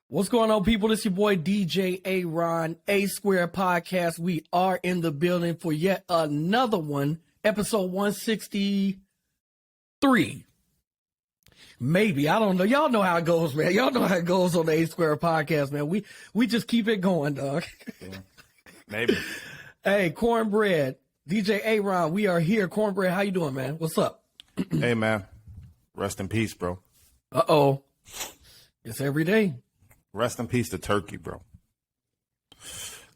What's going on, people? This is your boy DJ A-Ron, A Square Podcast. We are in the building for yet another one, episode 163. Maybe. I don't know. Y'all know how it goes, man. Y'all know how it goes on the A Square Podcast, man. We just keep it going, dog. Yeah, maybe. Hey, Cornbread, DJ A-Ron, we are here. Cornbread, how you doing, man? What's up? Hey, man. Rest in peace, bro. Uh-oh. It's every day. Rest in peace to Turkey, bro.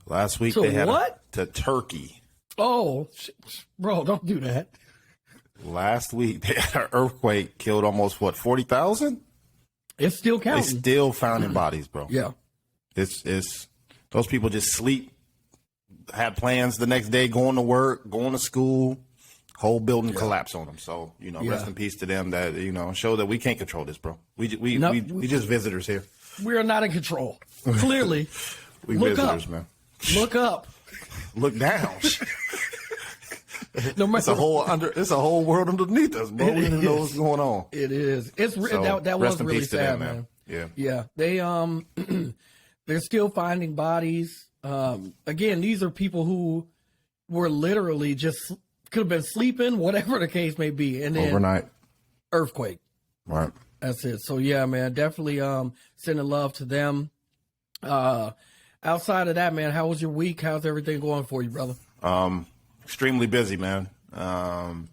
Last week So they had what? to Turkey. Oh, bro, don't do that. Last week they had an earthquake, killed almost 40,000? It's still They counting. still finding bodies, bro. Yeah. It's those people just sleep, had plans the next day, going to work, going to school, whole building collapse on them. So, rest in peace to them. That, show that we can't control this, bro. We just visitors here. We are not in control. Clearly. We Look visitors, up. man. Look up. Look down. No matter It's a whole world underneath us, bro. We don't know what's going on. It is. It's So, that rest was in really peace to sad, them, man. Yeah. Yeah. They they're still finding bodies. Again, these are people who were literally just could have been sleeping, whatever the case may be, and then Overnight. earthquake. Right. That's it. So yeah, man, definitely sending love to them. Outside of that, man, how was your week? How's everything going for you, brother? Extremely busy, man. I'll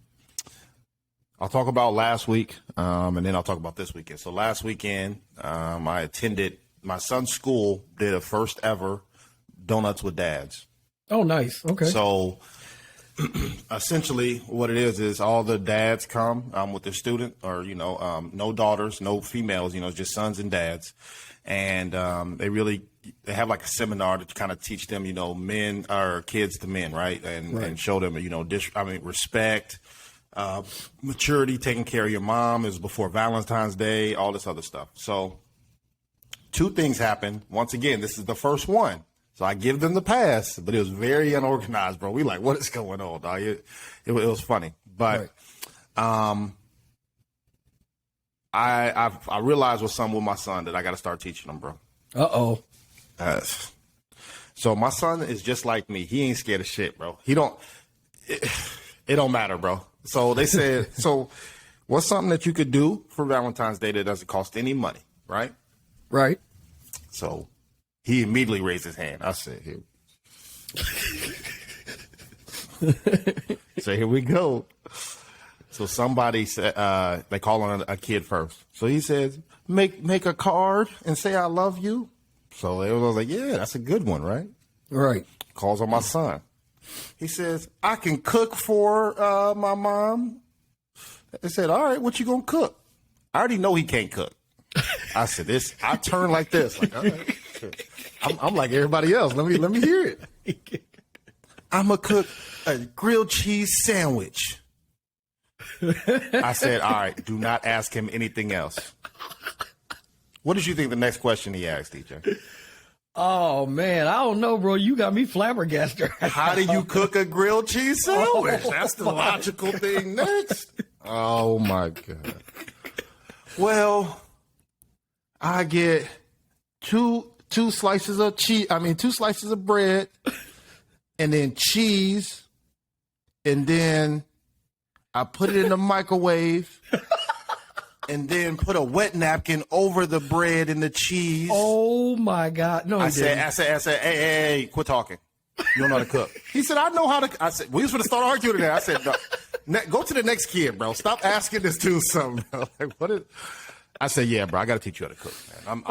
talk about last week, and then I'll talk about this weekend. So last weekend, I attended my son's school, did a first ever Donuts with Dads. Oh, nice. Okay. So essentially what it is all the dads come with their student or, no daughters, no females, just sons and dads. And they have like a seminar to kind of teach them, men or kids to men, right? And show them, respect, maturity, taking care of your mom. Is before Valentine's Day, all this other stuff. So 2 things happened. Once again, this is the first one. So I give them the pass, but it was very unorganized, bro. We like, what is going on, dog? It was funny. But I realized with my son that I got to start teaching him, bro. Uh-oh. So my son is just like me. He ain't scared of shit, bro. It don't matter, bro. So they said, so what's something that you could do for Valentine's Day that doesn't cost any money, right? Right. So he immediately raised his hand. I said, here. So here we go. So somebody said, they call on a kid first. So he says, make a card and say I love you. So I was like, yeah, that's a good one, right? Right. Calls on my son. He says, I can cook for my mom. I said, all right, what you gonna cook? I already know he can't cook. I said, I turned like this. Like, all right. I'm like everybody else. Let me hear it. I'm gonna cook a grilled cheese sandwich. I said, all right, do not ask him anything else. What did you think the next question he asked, DJ? Oh, man. I don't know, bro. You got me flabbergasted. How do you cook a grilled cheese sandwich? That's the logical thing next. Oh, my God. Well, I get two slices of cheese. 2 slices of bread, and then cheese, and then I put it in the microwave, and then put a wet napkin over the bread and the cheese. Oh my God! No, I said, hey, quit talking. You don't know how to cook. He said, I know how to. I said, we was going to start arguing today. I said, no, go to the next kid, bro. Stop asking this dude something. Bro. Like, what is? I said, yeah, bro, I got to teach you how to cook, man.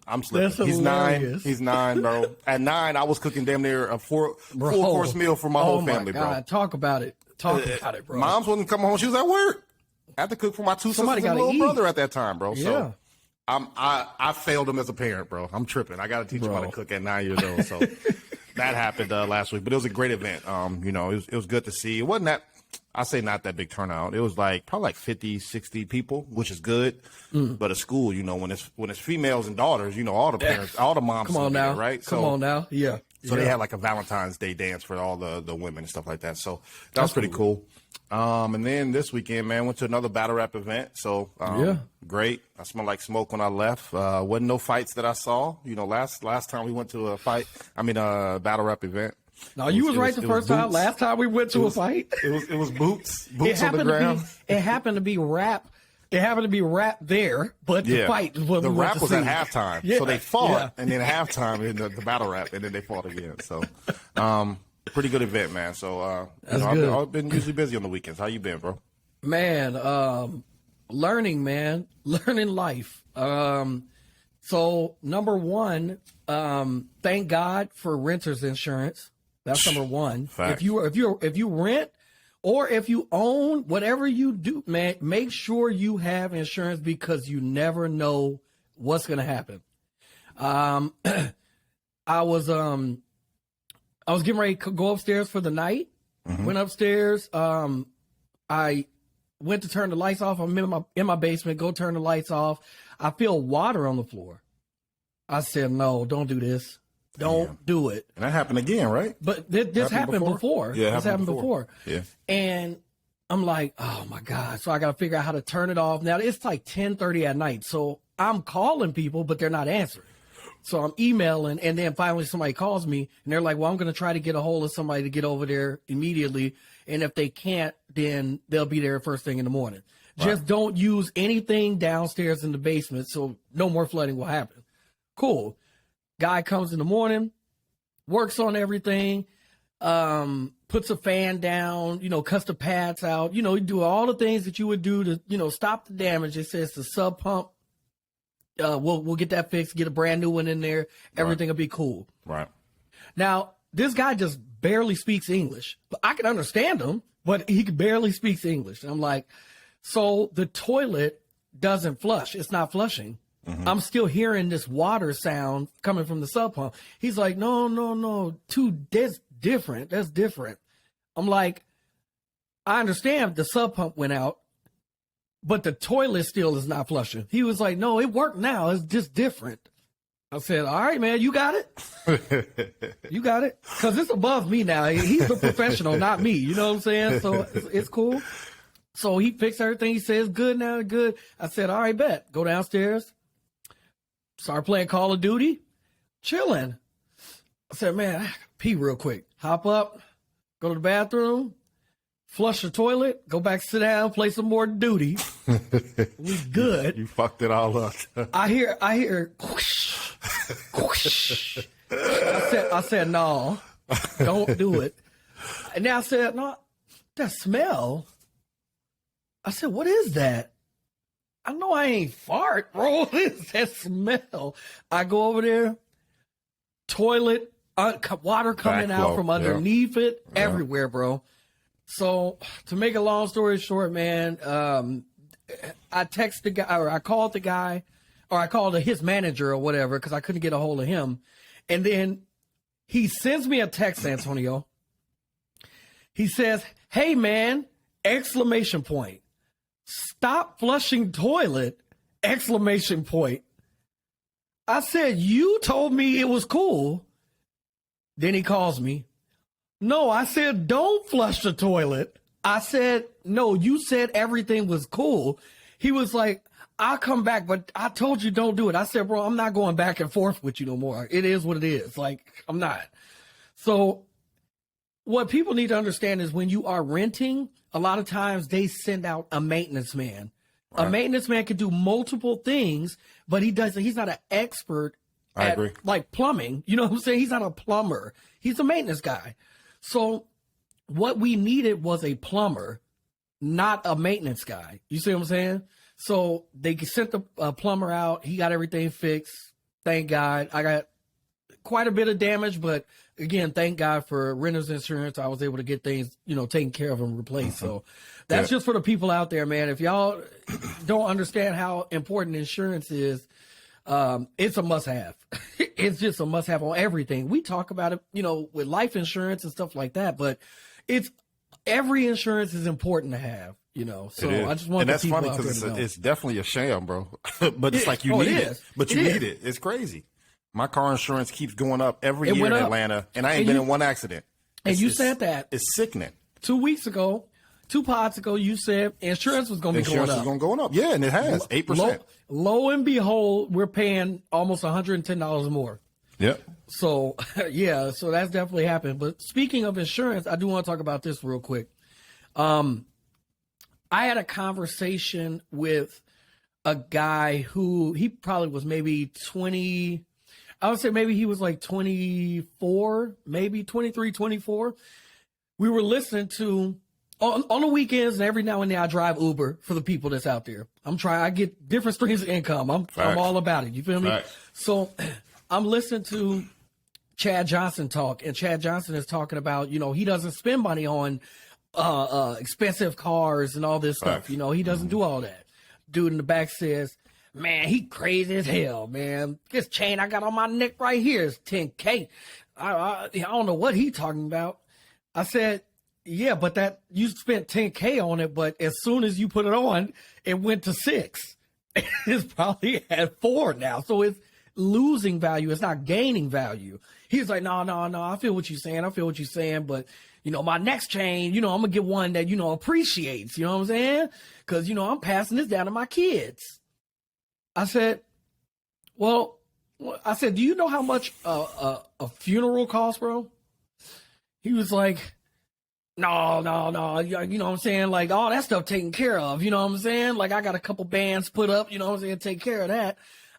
I'm slipping. He's hilarious. 9. He's 9, bro. At 9, I was cooking damn near a full course meal for my whole family, bro. Talk about it. Talk about it, bro. Mom's wasn't coming home. She was at work. I had to cook for my 2 sisters and little brother at that time, bro. So I failed him as a parent, bro. I'm tripping. I got to teach him how to cook at 9 years old. So that happened last week, but it was a great event. It was good to see. It wasn't that. I say not that big turnout. It was probably like 50, 60 people, which is good. But at school, when it's females and daughters, all the parents, all the moms, come on now, right? Come on now, yeah. So they Yeah. had like a Valentine's Day dance for all the women and stuff like that. So that was pretty cool. And then this weekend, man, went to another battle rap event. So great. I smelled like smoke when I left. Wasn't no fights that I saw. You know, last time we went to a battle rap event. No, you was right the first time. Last time we went to a fight, it was boots on the ground. It happened to be rap. It happened to be rap there, but the fight was what the we went rap to was see. at halftime. Yeah. So they fought, Yeah. and then at halftime in the battle rap, and then they fought again. So, pretty good event, man. So, good. I've been usually busy on the weekends. How you been, bro? Man, learning life. So number one, thank God for renter's insurance. That's number one. Facts. If you rent or if you own, whatever you do, man, make sure you have insurance because you never know what's going to happen. I was getting ready to go upstairs for the night. Went upstairs. I went to turn the lights off. I'm in my basement. Go turn the lights off. I feel water on the floor. I said, "No, don't do this. Don't do it." And that happened again, right? But this happened before. Yeah, this happened before. Yeah. And I'm like, "Oh my God!" So I got to figure out how to turn it off. Now it's like 10:30 at night. So I'm calling people, but they're not answering. So I'm emailing, and then finally somebody calls me, and they're like, "Well, I'm going to try to get a hold of somebody to get over there immediately, and if they can't, then they'll be there first thing in the morning." Right. Just don't use anything downstairs in the basement, so no more flooding will happen. Cool. Guy comes in the morning, works on everything, puts a fan down, cuts the pads out, you do all the things that you would do to, stop the damage. It says the sub pump. We'll get that fixed, get a brand new one in there. Everything will be cool. Right. Now, this guy just barely speaks English. But I can understand him, but he barely speaks English. And I'm like, so the toilet doesn't flush. It's not flushing. I'm still hearing this water sound coming from the sub pump. He's like, no. That's different. That's different. I'm like, I understand the sub pump went out, but the toilet still is not flushing. He was like, no, it worked now. It's just different. I said, all right, man, you got it. You got it. Because it's above me now. He's the professional, not me. You know what I'm saying? So it's cool. So he fixed everything. He says, good now, good. I said, all right, bet. Go downstairs. Start playing Call of Duty. Chilling. I said, man, pee real quick. Hop up. Go to the bathroom. Flush the toilet, go back, sit down, play some more duty. We good. You fucked it all up. I hear whoosh, whoosh. I said, no, don't do it. And then I said, no, that smell. I said, what is that? I know I ain't fart, bro. What is that smell? I go over there, toilet, water coming out from underneath it, everywhere, bro. So to make a long story short, man, I texted the guy, or I called the guy, or I called his manager or whatever, because I couldn't get a hold of him. And then he sends me a text, Antonio. He says, hey, man, exclamation point. Stop flushing toilet, exclamation point. I said, you told me it was cool. Then he calls me. No, I said, don't flush the toilet. I said, no, you said everything was cool. He was like, I'll come back, but I told you don't do it. I said, bro, I'm not going back and forth with you no more. It is what it is. Like, I'm not. So what people need to understand is when you are renting, a lot of times they send out a maintenance man. Right. A maintenance man can do multiple things, but he's not an expert at, like, plumbing. You know what I'm saying? He's not a plumber. He's a maintenance guy. So what we needed was a plumber, not a maintenance guy. You see what I'm saying? So they sent the plumber out. He got everything fixed. Thank God. I got quite a bit of damage, but again, thank God for renter's insurance. I was able to get things, taken care of and replaced. So that's just for the people out there, man. If y'all don't understand how important insurance is, it's a must-have. It's just a must-have on everything. We talk about it, with life insurance and stuff like that, but every insurance is important to have, So I just want and the people that's funny because it's definitely a sham, bro. But it's like you need it. But you need it. It's crazy. My car insurance keeps going up every It year went in up. Atlanta, and I ain't And been you- in one accident. And you said that It's sickening. 2 weeks ago, 2 pods ago, you said insurance was going to be going Insurance up. is going up. Yeah, and it has 8%. Lo and behold, we're paying almost $110 more. Yep. So, yeah, so that's definitely happened. But speaking of insurance, I do want to talk about this real quick. I had a conversation with a guy who he probably was maybe 20. I would say maybe he was like 24, maybe 23, 24. We were listening to on the weekends, and every now and then I drive Uber for the people that's out there. I get different streams of income. I'm all about it. You feel me? Facts. So I'm listening to Chad Johnson talk, and Chad Johnson is talking about, he doesn't spend money on expensive cars and all this stuff. Facts. He doesn't do all that. Dude in the back says, man, he crazy as hell, man. This chain I got on my neck right here is $10K. I don't know what he talking about. I said, yeah, but that you spent $10K on it, but as soon as you put it on, it went to $6. It's probably at $4 now. So it's losing value. It's not gaining value. He's like, no. I feel what you're saying. But, my next chain, I'm going to get one that, appreciates. You know what I'm saying? Because, I'm passing this down to my kids. I said, do you know how much a funeral costs, bro? He was like, no. You know what I'm saying? Like, all that stuff taken care of. You know what I'm saying? Like, I got a couple bands put up, you know what I'm saying? Take care of that.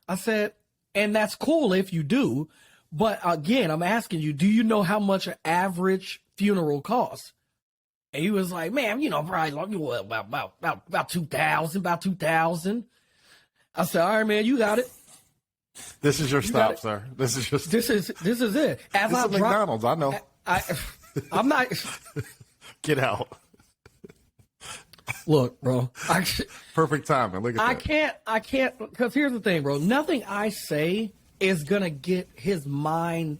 I said, and that's cool if you do. But again, I'm asking you, do you know how much an average funeral costs? And he was like, man, probably like, about 2,000, about 2,000. I said, all right, man, you got it. This is your stop, sir. This is it. This is it. As This is McDonald's. I know. I'm not. Get out. Look, bro. Perfect timing. Look at that. I can't, because here's the thing, bro. Nothing I say is going to get his mind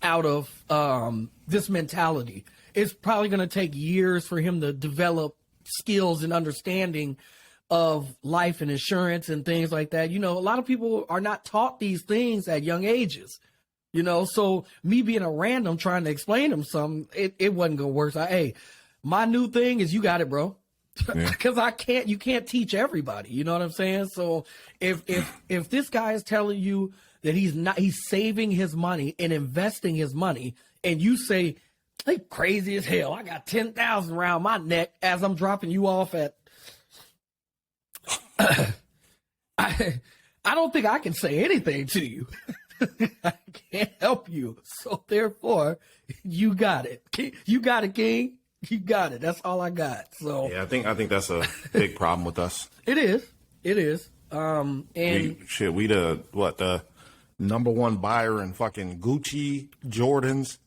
out of this mentality. It's probably going to take years for him to develop skills and understanding of life and insurance and things like that. A lot of people are not taught these things at young ages. So me being a random trying to explain him something, it wasn't going to work. So, hey, my new thing is you got it, bro. Because you can't teach everybody. You know what I'm saying? So if this guy is telling you that he's saving his money and investing his money, and you say, hey, crazy as hell, I got 10,000 around my neck as I'm dropping you off at, I don't think I can say anything to you. I can't help you. So therefore, you got it. You got it, King. You got it. That's all I got. So yeah, I think that's a big problem with us. It is. And we the number one buyer in fucking Gucci, Jordans,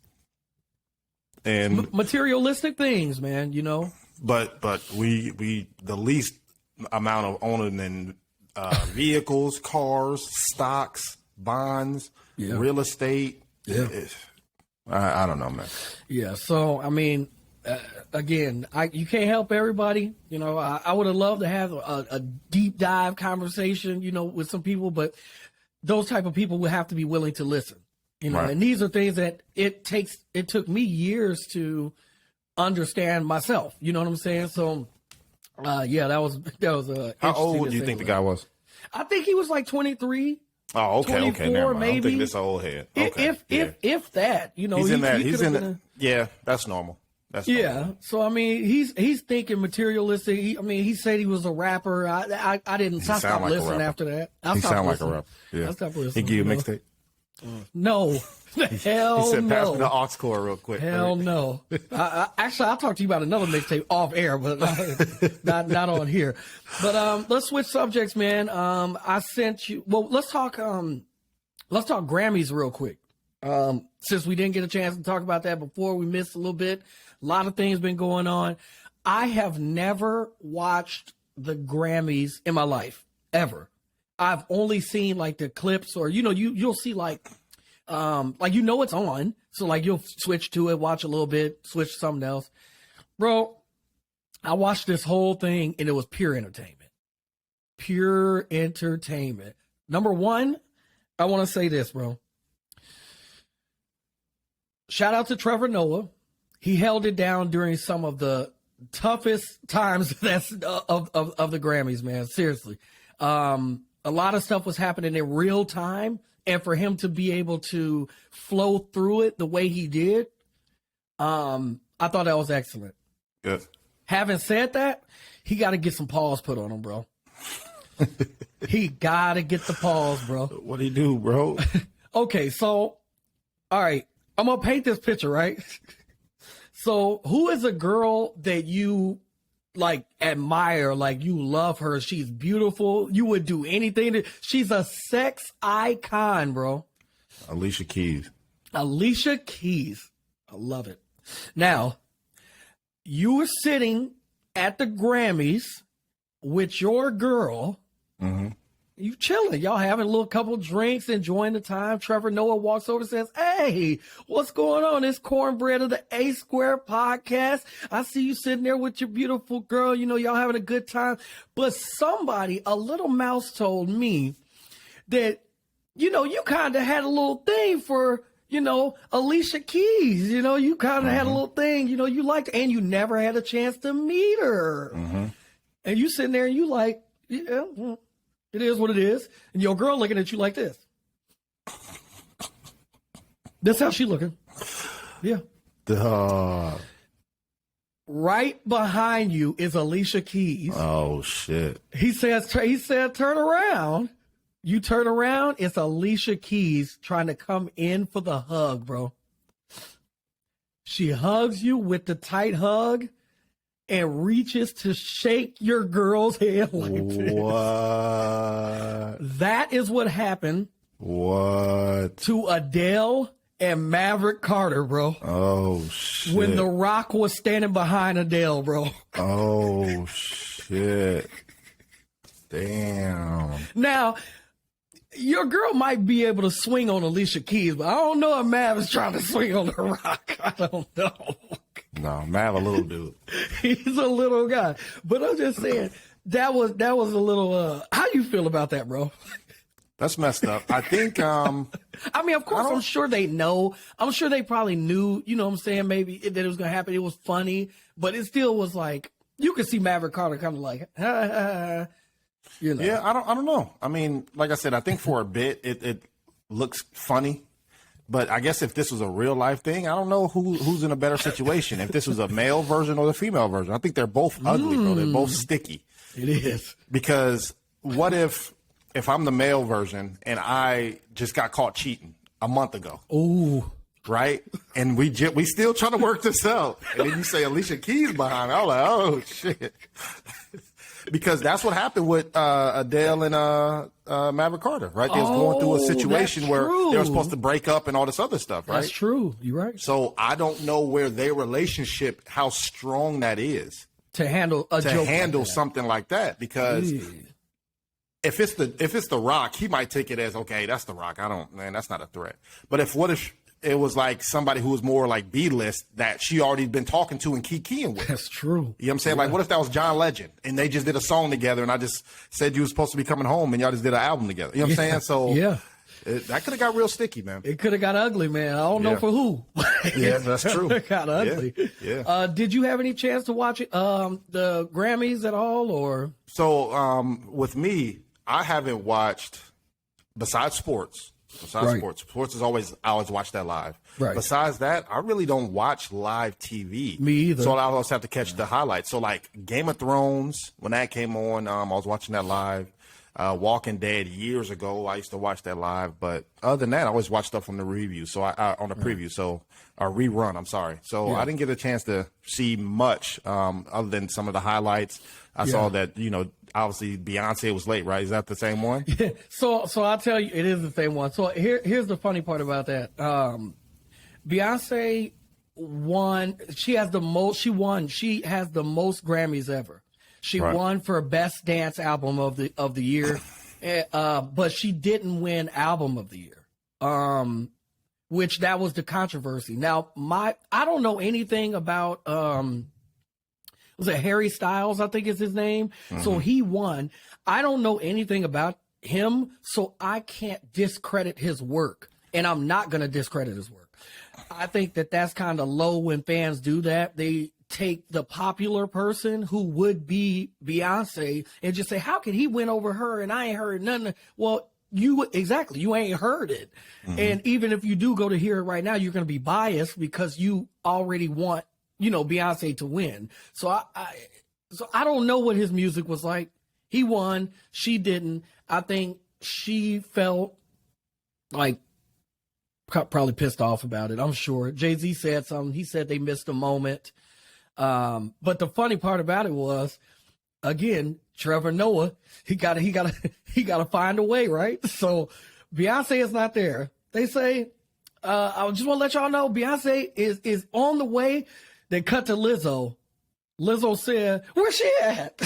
and materialistic things, man. But we the least amount of owning in vehicles, cars, stocks, bonds, real estate. Yeah. I don't know, man. Yeah. So I mean, again, you can't help everybody. I would have loved to have a deep dive conversation, with some people, but those type of people would have to be willing to listen. Right. And these are things that it took me years to understand myself. You know what I'm saying? So, that was How old do you think the guy was? I think he was like 23. Oh, okay, 24, never mind. maybe. I don't think this old head. Okay, if that, he's in that. He's in that. Yeah, that's normal. That's normal. So I mean, he's thinking materialistic. He said he was a rapper. I didn't. I stopped listening after that. He sound like a rapper. Yeah. I stopped listening. He give you a mixtape. No. Hell He said, no. pass me the aux cord real quick. Hell no. Actually, I'll talk to you about another mixtape off air, but not on here. But let's switch subjects, man. I sent you. Well, let's talk Grammys real quick. Since we didn't get a chance to talk about that before, we missed a little bit. A lot of things been going on. I have never watched the Grammys in my life ever. I've only seen like the clips, or you'll see like it's on, so like you'll switch to it, watch a little bit, switch to something else. Bro, I watched this whole thing and it was pure entertainment. Pure entertainment. Number one, I want to say this, bro. shout out to Trevor Noah. He held it down during some of the toughest times of the Grammys, man. Seriously. A lot of stuff was happening in real time. And for him to be able to flow through it the way he did, I thought that was excellent. Good. Having said that, he got to get some paws put on him, bro. He got to get the paws, bro. What'd he do, bro? Okay, so, all right. I'm going to paint this picture, right? So who is a girl that you, like, admire, like, you love her? She's beautiful. You would do anything. She's a sex icon, bro. Alicia Keys. Alicia Keys. I love it. Now, you were sitting at the Grammys with your girl. Mm-hmm. You chilling. Y'all having a little couple drinks, enjoying the time. Trevor Noah walks over and says, "Hey, what's going on? It's Cornbread of the A Square podcast. I see you sitting there with your beautiful girl. You know, y'all having a good time." But somebody, a little mouse, told me that, you know, you kind of had a little thing for, you know, Alicia Keys. You know, you kind of had a little thing, you know, you liked, and you never had a chance to meet her. Mm-hmm. And you sitting there and you like, yeah, it is what it is. And your girl looking at you like this. That's how she looking. Yeah. Right behind you is Alicia Keys. Oh, shit. He said, turn around. You turn around, it's Alicia Keys trying to come in for the hug, bro. She hugs you with the tight hug and reaches to shake your girl's hand like this. What? That is what happened. What? To Adele and Maverick Carter, bro. Oh, shit. When The Rock was standing behind Adele, bro. Oh, shit. Damn. Now, your girl might be able to swing on Alicia Keys, but I don't know if Mav is trying to swing on The Rock. I don't know. No, Mav a little dude. He's a little guy. But I'm just saying, that was a little, how you feel about that, bro? That's messed up. I think, I mean, of course, I'm sure they know. I'm sure they probably knew, you know what I'm saying, maybe that it was going to happen. It was funny, but it still was like, you could see Maverick Carter kind of like, you know. Yeah, I don't know. I mean, like I said, I think for a bit it looks funny, but I guess if this was a real life thing, I don't know who's in a better situation. If this was a male version or the female version, I think they're both ugly, bro. They're both sticky. It is. Because what if I'm the male version and I just got caught cheating a month ago? Ooh. Right? And we still trying to work this out. And then you say Alicia Keys behind me. I was like, oh, shit. Because that's what happened with Adele and Maverick Carter, right? They was going through a situation where they were supposed to break up and all this other stuff, right? That's true. You're right. So I don't know where their relationship, how strong that is to handle something like that. Because if it's the Rock, he might take it as, okay, that's the Rock. That's not a threat. But what if it was like somebody who was more like B-list that she already been talking to and keying with? That's true. You know what I'm saying? Yeah. Like, what if that was John Legend and they just did a song together and I just said you were supposed to be coming home and y'all just did an album together? You know what I'm saying? So that could have got real sticky, man. It could have got ugly, man. I don't know for who. Yeah, that's true. It got ugly. Yeah. Did you have any chance to watch it, the Grammys at all, or? So with me, I haven't watched, besides sports. Sports is I always watch that live. Right. Besides that, I really don't watch live TV. Me either. So I always have to catch the highlights. So like Game of Thrones, when that came on, I was watching that live. Walking Dead years ago, I used to watch that live. But other than that, I always watch stuff from the review. So on the preview, so a rerun. I'm sorry. So I didn't get a chance to see much other than some of the highlights. I saw that, you know, obviously Beyonce was late, right? Is that the same one? Yeah. So I'll tell you, it is the same one. So here's the funny part about that. Beyonce won. She has the most. She has the most Grammys ever. She won for Best Dance Album of the year, but she didn't win Album of the Year. Which that was the controversy. Now I don't know anything about was it Harry Styles, I think is his name? Mm-hmm. So he won. I don't know anything about him, so I can't discredit his work. And I'm not going to discredit his work. I think that that's kind of low when fans do that. They take the popular person who would be Beyonce and just say, how could he win over her and I ain't heard nothing? Well, you ain't heard it. Mm-hmm. And even if you do go to hear it right now, you're going to be biased because you already want, Beyonce to win. So I don't know what his music was like. He won. She didn't. I think she felt like probably pissed off about it. I'm sure. Jay-Z said something. He said they missed a moment. But the funny part about it was, again, Trevor Noah, he gotta find a way, right? So Beyonce is not there. They say, I just want to let y'all know Beyonce is on the way. They cut to Lizzo. Lizzo said, "Where's she at?"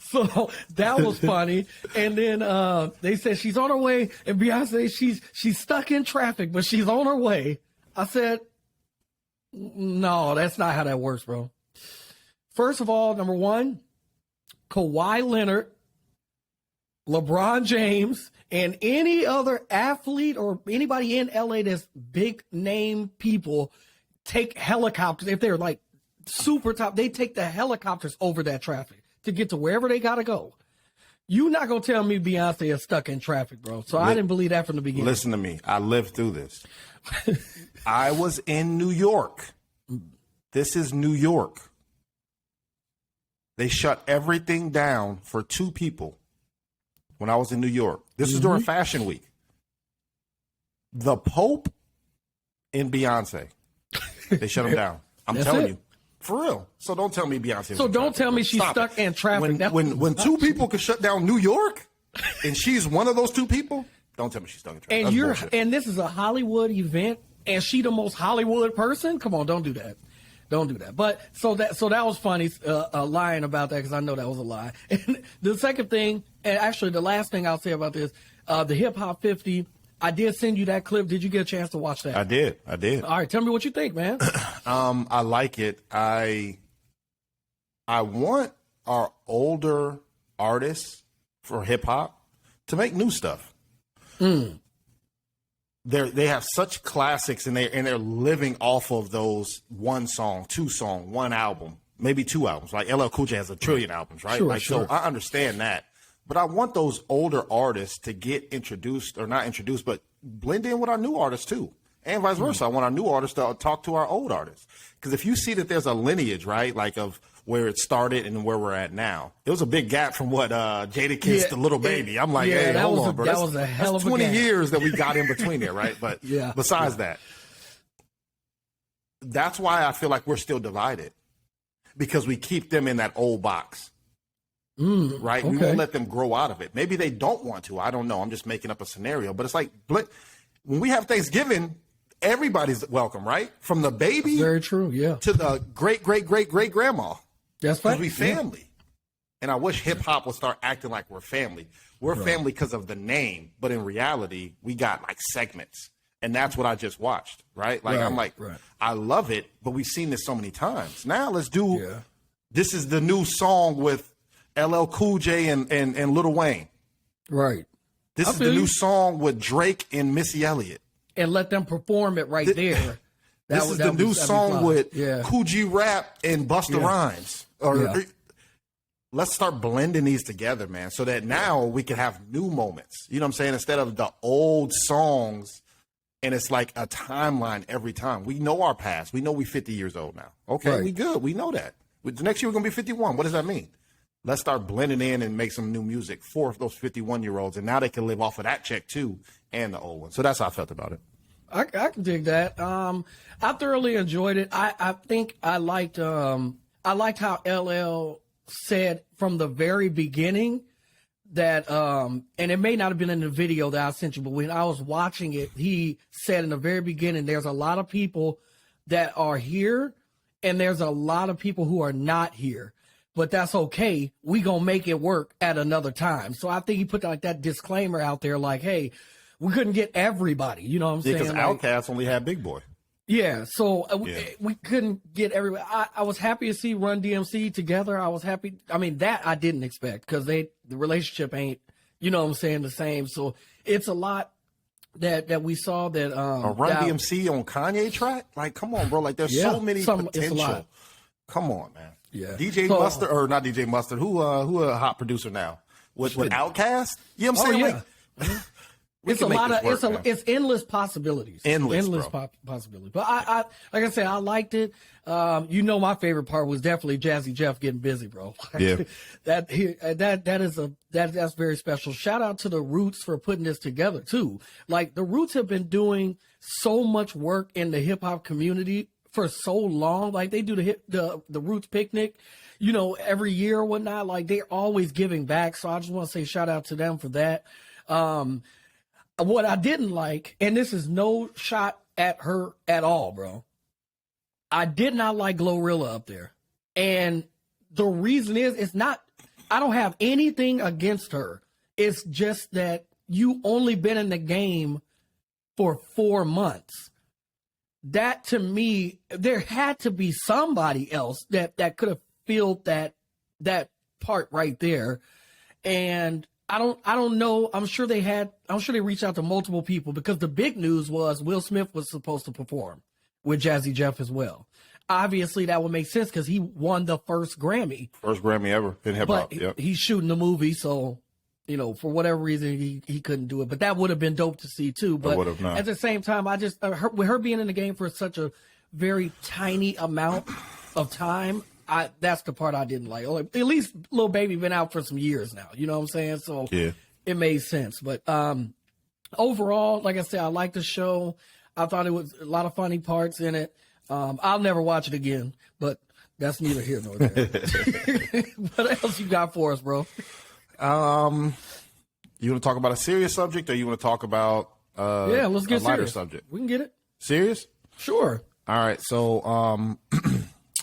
So that was funny. And then they said she's on her way, and Beyonce, she's stuck in traffic, but she's on her way. I said, no, that's not how that works, bro. First of all, number one, Kawhi Leonard, LeBron James, and any other athlete or anybody in LA that's big name people take helicopters. If they're like super top, they take the helicopters over that traffic to get to wherever they got to go. You're not going to tell me Beyonce is stuck in traffic, bro. So I didn't believe that from the beginning. Listen to me. I lived through this. I was in New York. This is New York. They shut everything down for two people when I was in New York. This is during Fashion Week. The Pope and Beyonce. They shut them down. I'm telling you. For real. So don't tell me Beyonce. So don't tell me she's stuck in traffic. When two people can shut down New York and she's one of those two people, don't tell me she's stuck in traffic. And this is a Hollywood event and she the most Hollywood person? Come on, don't do that. Don't do that. But so that was funny, lying about that because I know that was a lie. And the second thing, and actually the last thing I'll say about this, the Hip Hop 50, I did send you that clip. Did you get a chance to watch that? I did. All right, tell me what you think, man. I like it. I want our older artists for hip hop to make new stuff. They have such classics and they're living off of those one song, two song, one album, maybe two albums. Like LL Cool J has a trillion albums, right? Sure. So I understand that. But I want those older artists to get introduced, or not introduced, but blend in with our new artists too. And vice versa. I want our new artists to talk to our old artists. Because if you see that there's a lineage, right, like of where it started and where we're at now, there was a big gap from what Jadakiss to Little Baby. I'm like, hey, hold on, bro. That was a hell of a 20 gap. years that we got in between there, right? But besides that, that's why I feel like we're still divided. Because we keep them in that old box. Right? We won't let them grow out of it. Maybe they don't want to. I don't know. I'm just making up a scenario. But it's like when we have Thanksgiving, everybody's welcome, right? From the baby very true, yeah, to the great grandma. That's right. We family. Yeah. And I wish hip hop would start acting like we're family. We're family because of the name, but in reality, we got like segments. And that's what I just watched, right? Like I'm like, I love it, but we've seen this so many times. Now let's do this is the new song with LL Cool J and Lil Wayne. Right. This is the new song with Drake and Missy Elliott. And let them perform it right there. This is the new song with Coogee Rap and Busta Rhymes. Let's start blending these together, man, so that now we can have new moments. You know what I'm saying? Instead of the old songs, and it's like a timeline every time. We know our past. We know we're 50 years old now. Okay, we good. We know that. Next year we're going to be 51. What does that mean? Let's start blending in and make some new music for those 51-year-olds. And now they can live off of that check, too, and the old one. So that's how I felt about it. I can dig that. I thoroughly enjoyed it. I think I liked how LL said from the very beginning that, and it may not have been in the video that I sent you, but when I was watching it, he said in the very beginning, there's a lot of people that are here, and there's a lot of people who are not here. But that's okay. We gonna make it work at another time. So I think he put like that disclaimer out there, like, "Hey, we couldn't get everybody." You know what I'm saying? Because Outkast only had Big Boy. Yeah. So we couldn't get everybody. I was happy to see Run DMC together. I was happy. I mean, that I didn't expect because the relationship ain't, you know what I'm saying, the same. So it's a lot that we saw that a Run DMC on Kanye track. Like, come on, bro. Like, there's so many potential. Come on, man. Yeah. DJ Mustard, or not DJ Mustard? Who a hot producer now? With Outkast? You know what I'm saying? Yeah. Like, it's a lot of it's endless possibilities. Endless possibilities. But I like I said, I liked it. My favorite part was definitely Jazzy Jeff getting busy, bro. Yeah. That's very special. Shout out to the Roots for putting this together too. Like, the Roots have been doing so much work in the hip hop community for so long. Like, they do the Roots picnic, every year or whatnot. Like, they're always giving back. So I just want to say shout out to them for that. What I didn't like, and this is no shot at her at all, bro, I did not like Glorilla up there. And the reason is, I don't have anything against her. It's just that you only been in the game for 4 months. That, to me, there had to be somebody else that could have filled that part right there. And I don't know. I'm sure they reached out to multiple people, because the big news was Will Smith was supposed to perform with Jazzy Jeff as well. Obviously, that would make sense because he won the first Grammy. First Grammy ever in hip hop. But he's shooting the movie, so for whatever reason he couldn't do it. But that would have been dope to see too. But at the same time, I just with her being in the game for such a very tiny amount of time, that's the part I didn't like. At least Lil Baby been out for some years now. You know what I'm saying? So it made sense. But overall, like I said, I liked the show. I thought it was a lot of funny parts in it. I'll never watch it again, but that's neither here nor there. What else you got for us, bro? You want to talk about a serious subject, or you want to talk about let's get a lighter serious. subject? We can get it. Serious? Sure. All right. So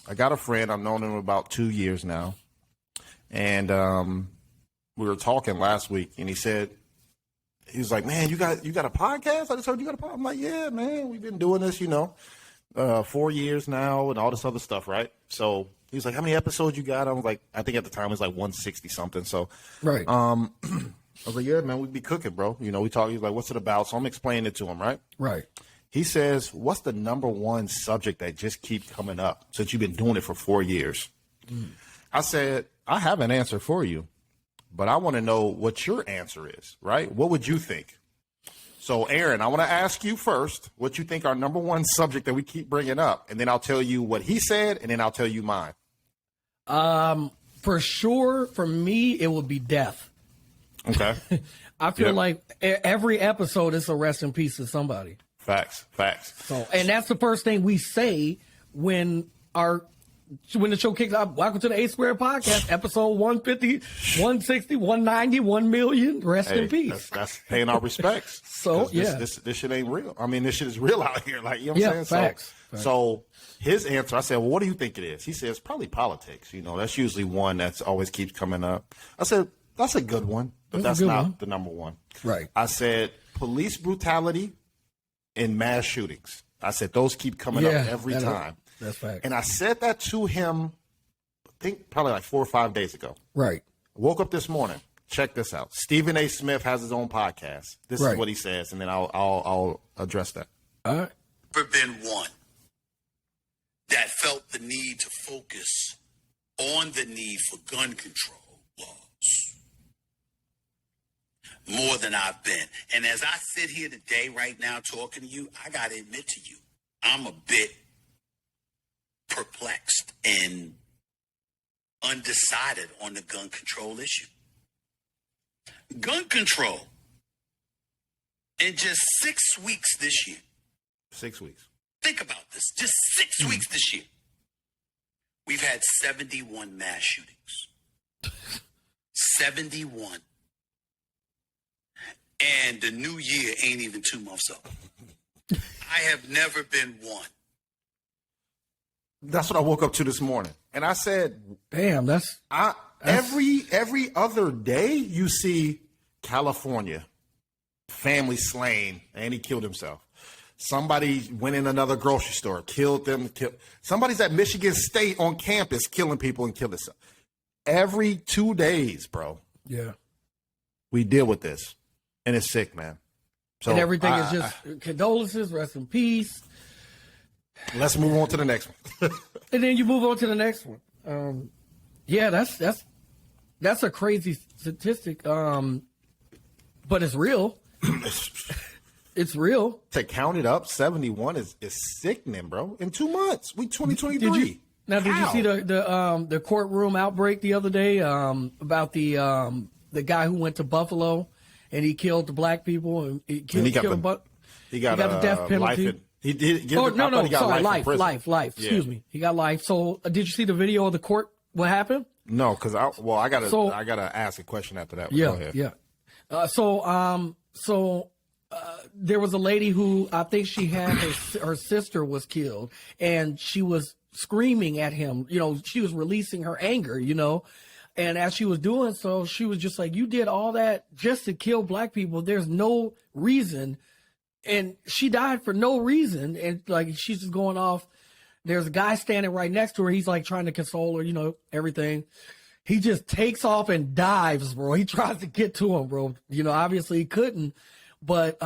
I got a friend. I've known him about 2 years now. And we were talking last week, and he was like, man, you got a podcast? I just heard you got a podcast. I'm like, yeah, man, we've been doing this, 4 years now and all this other stuff, right? So he was like, how many episodes you got? I was like, I think at the time it was like 160 something. So right. I was like, yeah, man, we'd be cooking, bro. We talk. He's like, what's it about? So I'm explaining it to him, right? Right. He says, what's the number one subject that just keeps coming up since you've been doing it for 4 years? I said, I have an answer for you, but I want to know what your answer is, right? What would you think? So, Aaron, I want to ask you first what you think our number one subject that we keep bringing up, and then I'll tell you what he said, and then I'll tell you mine. For sure, for me, it would be death. Okay. I feel like every episode is a rest in peace to somebody. Facts. So, and that's the first thing we say when the show kicks off. Welcome to the A Squared Podcast, episode 150, 160, 190, 1 million. Rest in peace. That's paying our respects. So, this shit ain't real. I mean, this shit is real out here. Like, you know what I'm saying? Facts. So his answer, I said, well, what do you think it is? He says, probably politics. That's usually one that's always keeps coming up. I said, that's a good one, but that's not the number one. Right. I said, police brutality and mass shootings. I said, those keep coming up every time. That's fact. And I said that to him, I think probably like 4 or 5 days ago. Right. I woke up this morning. Check this out. Stephen A. Smith has his own podcast. This is what he says, and then I'll address that. All right. Never been one that felt the need to focus on the need for gun control laws more than I've been. And as I sit here today, right now, talking to you, I got to admit to you, I'm a bit perplexed and undecided on the gun control issue. Gun control in just 6 weeks this year. 6 weeks. Think about this. Just 6 weeks this year. We've had 71 mass shootings. 71. And the new year ain't even 2 months up. I have never been one. That's what I woke up to this morning. And I said, damn, that's every other day you see California, family slain, and he killed himself. Somebody went in another grocery store, killed them. Somebody's at Michigan State on campus killing people and killing themselves. Every 2 days, bro. Yeah. We deal with this. And it's sick, man. So and everything is just condolences, rest in peace. Let's move on to the next one. And then you move on to the next one. Yeah, that's a crazy statistic. But it's real. It's real. To count it up, 71 is sickening, bro. In 2 months, we 2023. Did you see the courtroom outbreak the other day about the guy who went to Buffalo and he killed the black people and he got the death penalty. He did. Life. Excuse me. He got life. So did you see the video of the court? What happened? No, because I gotta ask a question after that. Go ahead. Yeah. So there was a lady who I think she had her sister was killed, and she was screaming at him. You know, she was releasing her anger. You know, and as she was doing so, she was just like, "You did all that just to kill black people. There's no reason." And she died for no reason. And like, she's just going off. There's a guy standing right next to her. He's like trying to console her, you know, everything. He just takes off and dives, bro. He tries to get to him, bro. You know, obviously he couldn't, but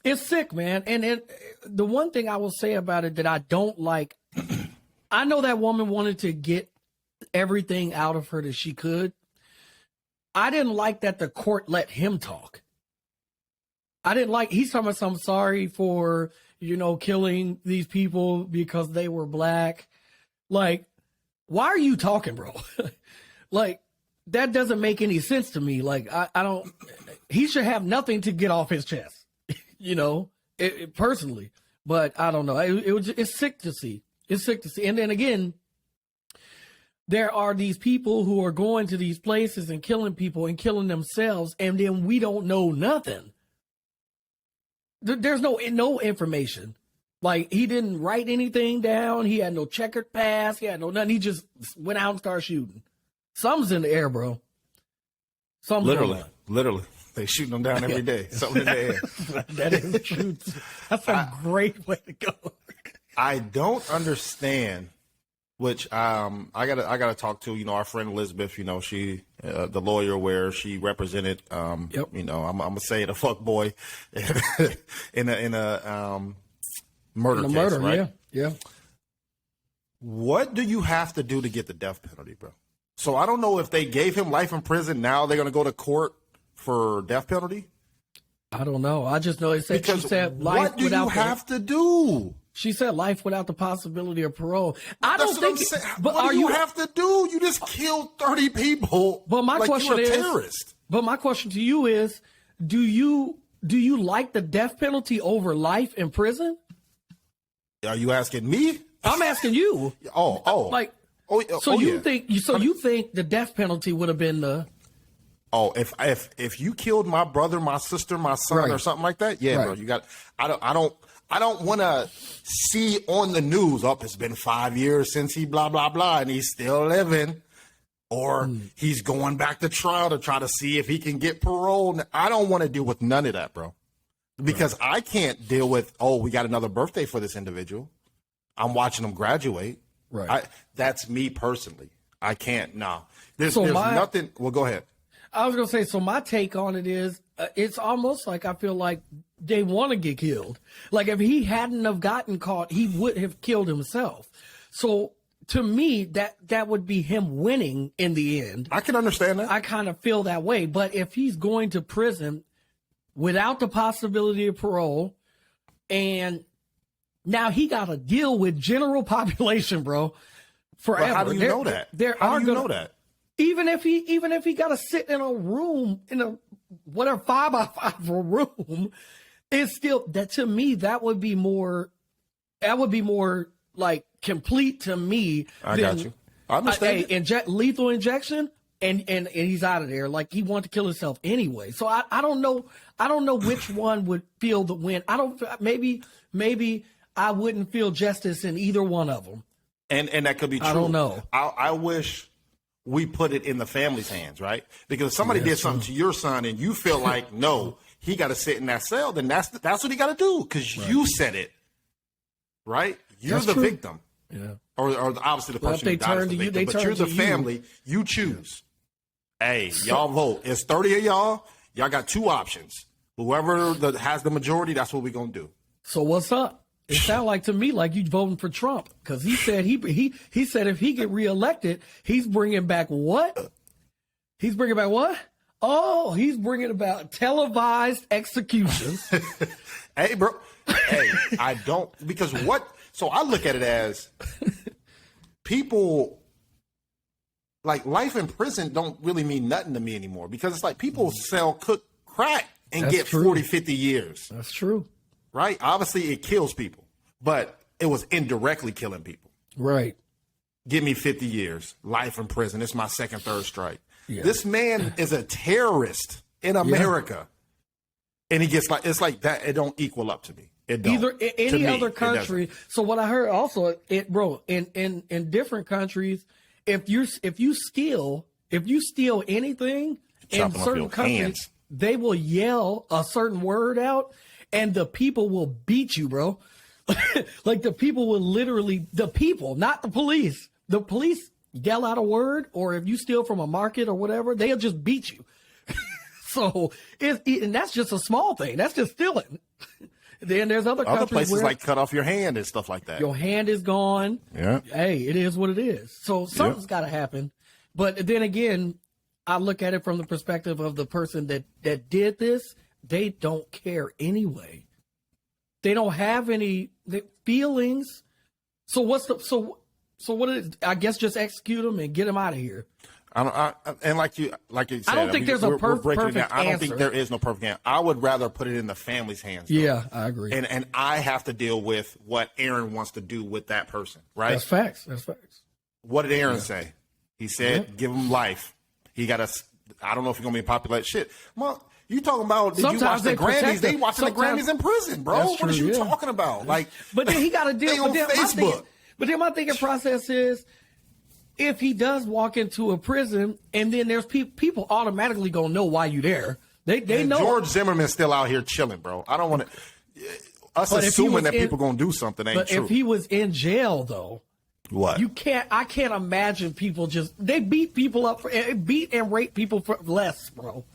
it's sick, man. And the one thing I will say about it that I don't like, I know that woman wanted to get everything out of her that she could. I didn't like that the court let him talk. I didn't like, he's talking about, I'm sorry for, you know, killing these people because they were black. Like, why are you talking, bro? Like, that doesn't make any sense to me. Like, I don't, he should have nothing to get off his chest, you know, personally. But I don't know. It's sick to see. It's sick to see. And then again, there are these people who are going to these places and killing people and killing themselves, and then we don't know nothing. There's no information. Like, he didn't write anything down. He had no checkered past. He had no nothing. He just went out and started shooting. Something's in the air, bro. Literally. They shooting them down every day. Something in the air. That is true. That's a great way to go. I don't understand, which I gotta talk to, you know, our friend Elizabeth, you know, she the lawyer where she represented you know, I'm gonna say it, a fuck boy in a murder case, right? Yeah. What do you have to do to get the death penalty, bro? So I don't know if they gave him life in prison. Now they're gonna go to court for death penalty. I don't know. I just know it said, because she said life what do without you have to do? She said life without the possibility of parole. I don't think. But what do you have to do? You just killed 30 people. But my question is, terrorist. But my question to you is, do you like the death penalty over life in prison? Are you asking me? I'm asking you. You think the death penalty would have been the? Oh, if you killed my brother, my sister, my son, or something like that, yeah, bro. You got. I don't want to see on the news, it's been 5 years since he blah, blah, blah, and he's still living. Or he's going back to trial to try to see if he can get parole. I don't want to deal with none of that, bro. Because I can't deal with, we got another birthday for this individual. I'm watching him graduate. Right. That's me personally. I can't, There's nothing. Well, go ahead. I was going to say, so my take on it is, it's almost like I feel like they want to get killed. Like, if he hadn't have gotten caught, he would have killed himself. So to me, that would be him winning in the end. I can understand that. I kind of feel that way. But if he's going to prison without the possibility of parole, and now he got to deal with general population, bro, forever. But how do you know that? How do you know that? Even if he got to sit in a room, in a whatever 5x5 room, it's still, that to me, that would be more like complete to me. I got you. I understand. Lethal injection, and he's out of there. Like, he wanted to kill himself anyway. So I don't know which one would feel the win. Maybe I wouldn't feel justice in either one of them. And that could be true. I don't know. I wish we put it in the family's hands, right? Because if somebody did something to your son and you feel like, no, he got to sit in that cell, then that's what he got to do, because you said it, right? You're the victim. Yeah. Or obviously the person who died is the victim, but you're the family. You choose. Hey, y'all vote. It's 30 of y'all. Y'all got two options. Whoever has the majority, that's what we're gonna do. So what's up? It sounds like to me like you voting for Trump, because he said he said if he get reelected, he's bringing back what? He's bringing back what? Oh, he's bringing about televised executions. Hey, bro. Hey, I don't, because what? So I look at it as people, like, life in prison don't really mean nothing to me anymore, because it's like people sell crack and That's get true. 40, 50 years. That's true. Right? Obviously, it kills people, but it was indirectly killing people. Right. Give me 50 years, life in prison. It's my second, third strike. Yeah. This man is a terrorist in America. And he gets like, it's like that. It don't equal up to me. It don't. Either any me, other it country. So what I heard also, in different countries, if you steal anything in Chopping off certain your countries, hands. they will yell a certain word out, and the people will beat you, bro. Like the people will literally, the people, not the police. The police yell out a word, or if you steal from a market or whatever, they'll just beat you. So and that's just a small thing. That's just stealing. Then there's other countries places where like cut off your hand and stuff like that. your hand is gone. Yeah. Hey, it is what it is. So something's got to happen. But then again, I look at it from the perspective of the person that did this. They don't care anyway. They don't have any feelings. So so what is, I guess just execute them and get them out of here. And like you said, I don't think there's a perfect I don't answer. think there is no perfect answer. I would rather put it in the family's hands. Though. Yeah, I agree. And I have to deal with what Aaron wants to do with that person, right? That's facts. That's facts. What did Aaron say? He said, give him life. He got to, I don't know if he's going to be popular. Shit. Well, you talking about, did you watch the Grammys? They watching the Grammys in prison, bro. That's What true, are you yeah. talking about? Like, But then he got to deal they on Facebook. But then my thinking process is, if he does walk into a prison, and then there's people automatically gonna know why you there. They know. George Zimmerman's still out here chilling, bro. I don't want to. Us But if he assuming was that in- people gonna do something ain't But true. if he was in jail, though, What? I can't imagine people they beat people up beat and rape people for less, bro.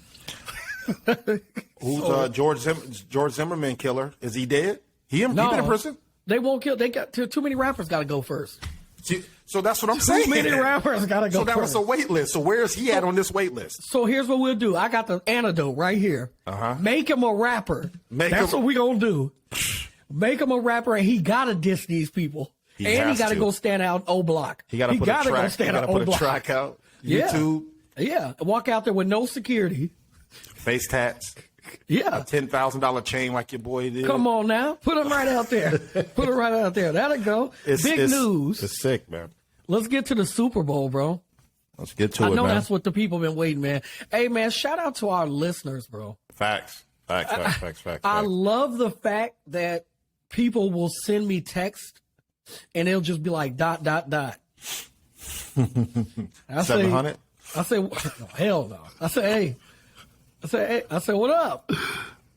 Who's George Zimmerman killer? Is he dead? He been in prison? They won't kill. They got too many rappers. Got to go first. See, so that's what I'm saying. Too many rappers got to go. So that first. was a wait list. So where is he at on this wait list? So here's what we'll do. I got the antidote right here. Make him a rapper. That's what we gonna do. Make him a rapper, and he gotta diss these people. He gotta go stand out O Block. He gotta put a track. Go stand He gotta out put O a Block. track out. Yeah. YouTube. Yeah, walk out there with no security. Face tats. Yeah. A $10,000 chain like your boy did. Come on now. Put him right out there. Put him right out there. That'll go. Big news. It's sick, man. Let's get to the Super Bowl, bro. Let's get to it, I know man. that's what the people been waiting, man. Hey, man, shout out to our listeners, bro. Facts. I love the fact that people will send me text and it'll just be like ... I say, 700? I say, hell no. I say, what up?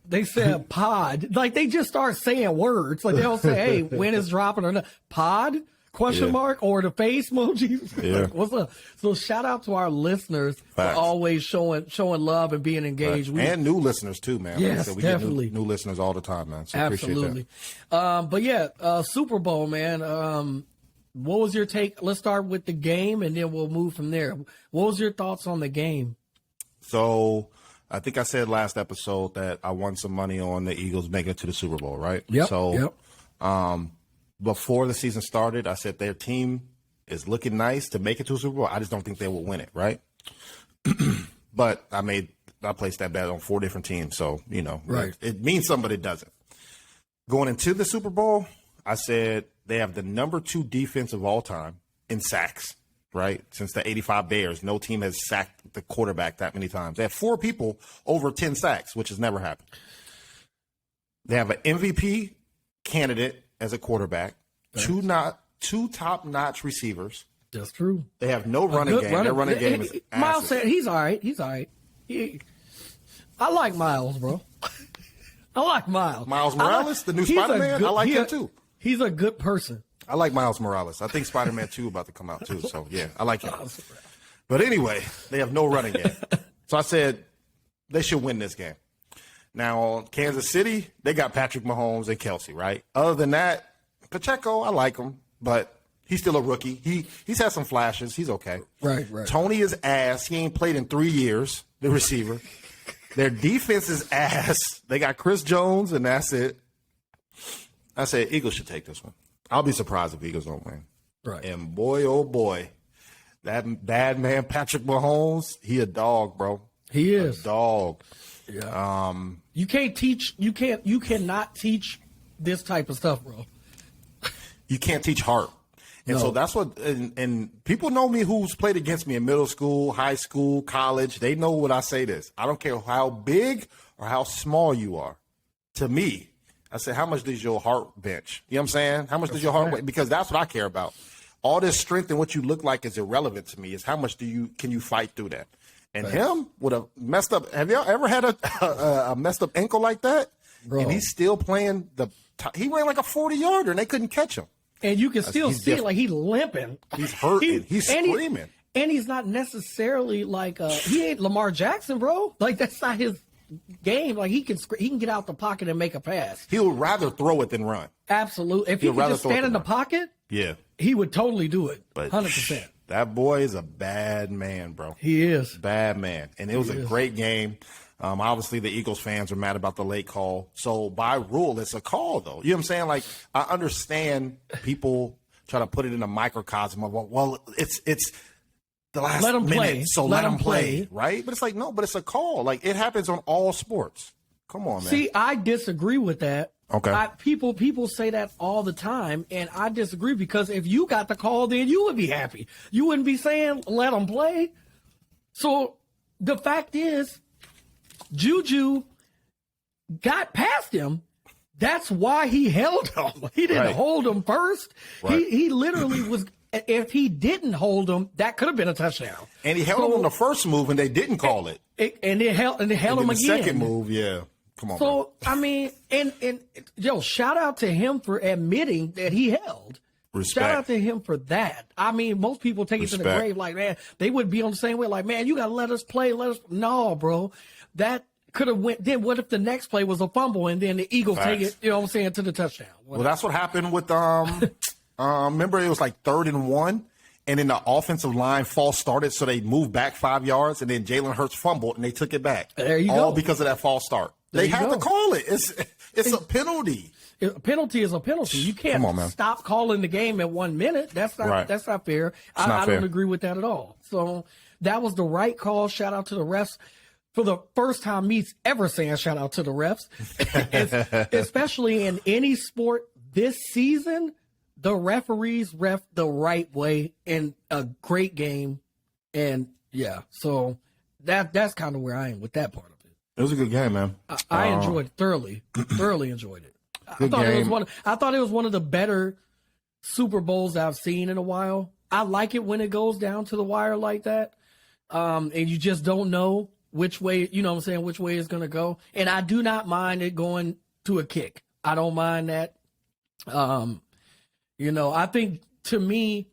They said pod. Like, they just start saying words. Like, they don't say, hey, when it's dropping or not. Pod? Question mark? Or the face emoji? Yeah. Like, what's up? So shout out to our listeners for always showing love and being engaged. And new listeners too, man. Yes, like I said, we definitely. get new listeners all the time, man. So Absolutely. appreciate that. But yeah, Super Bowl, man. What was your take? Let's start with the game, and then we'll move from there. What was your thoughts on the game? So I think I said last episode that I won some money on the Eagles making it to the Super Bowl, right? Yep. So before the season started, I said their team is looking nice to make it to a Super Bowl. I just don't think they will win it, right? But I placed that bet on 4 different teams. So, you know, it means something, but it doesn't. Going into the Super Bowl, I said they have the number 2 defense of all time in sacks, right? Since the 85 Bears, no team has sacked the quarterback that many times. They have 4 people over 10 sacks, which has never happened. They have an MVP candidate as a quarterback, 2 top-notch receivers. That's true. They have no running game. Their running game is Miles ass. said he's all right. He's all right. I like Miles, bro. I like Miles. Miles Morales, the new he's Spider-Man, I like him too. He's a good person. I like Miles Morales. I think Spider-Man 2 about to come out too. So, yeah, I like him. But anyway, they have no running game. So I said they should win this game. Now, Kansas City, they got Patrick Mahomes and Kelsey, right? Other than that, Pacheco, I like him, but he's still a rookie. He's had some flashes. He's okay. Right. Tony is ass. He ain't played in 3 years, the receiver. Their defense is ass. They got Chris Jones, and that's it. I say Eagles should take this one. I'll be surprised if Eagles don't win. Right. And boy, oh boy, that bad man Patrick Mahomes, he a dog, bro. He is a dog. Yeah. You can't teach. You cannot teach this type of stuff, bro. You can't teach heart. And so that's what, and people know me who's played against me in middle school, high school, college. They know what I say this. I don't care how big or how small you are. To me, I say, how much does your heart bench? You know what I'm saying? How much does your heart weigh? Because that's what I care about. All this strength and what you look like is irrelevant to me. It's how much can you fight through that? And him with a messed up, have y'all ever had a messed up ankle like that? Bro. And he's still playing he ran like a 40-yarder and they couldn't catch him. And you can still see it, like he's limping. He's hurting. He's screaming. And he's not necessarily like he ain't Lamar Jackson, bro. Like that's not his game. Like he can get out the pocket and make a pass. He would rather throw it than run. Absolutely. If he could just stand in the pocket, he would totally do it. 100%. That boy is a bad man, bro. He is. Bad man. And it was a great game. Obviously, the Eagles fans are mad about the late call. So, by rule, it's a call, though. You know what I'm saying? Like, I understand people try to put it in a microcosm of, well, it's the last minute, play. So let them play, right? But it's like, no, but it's a call. Like, it happens on all sports. Come on, man. See, I disagree with that. Okay. People say that all the time, and I disagree because if you got the call, then you would be happy. You wouldn't be saying, let them play. So, the fact is, Juju got past him. That's why he held him. He didn't hold him first. Right. He literally was. If he didn't hold him, that could have been a touchdown. And he held him on the first move, and they didn't call it. And they held him again. The second move, come on. So bro. I mean, and shout out to him for admitting that he held. Respect. Shout out to him for that. I mean, most people take it to the grave like, man, they would be on the same way. Like, man, you got to let us play. No, bro. That could have went. Then what if the next play was a fumble and then the Eagles take it, you know what I'm saying, to the touchdown? Well, that's what happened with, remember it was like 3rd and 1, and then the offensive line false started, so they moved back 5 yards, and then Jalen Hurts fumbled, and they took it back. There you go. All because of that false start. They had to call it. It's a penalty. A penalty is a penalty. You can't stop calling the game at 1 minute. That's not fair. I don't agree with that at all. So that was the right call. Shout out to the refs. For the first time me's ever saying shout out to the refs, especially in any sport this season, the referees ref the right way in a great game. And so that's kind of where I am with that part of it. It was a good game, man. I enjoyed it thoroughly enjoyed it. I thought it was one of the better Super Bowls I've seen in a while. I like it when it goes down to the wire like that. And you just don't know which way, you know what I'm saying, which way it's going to go. And I do not mind it going to a kick. I don't mind that. I think to me,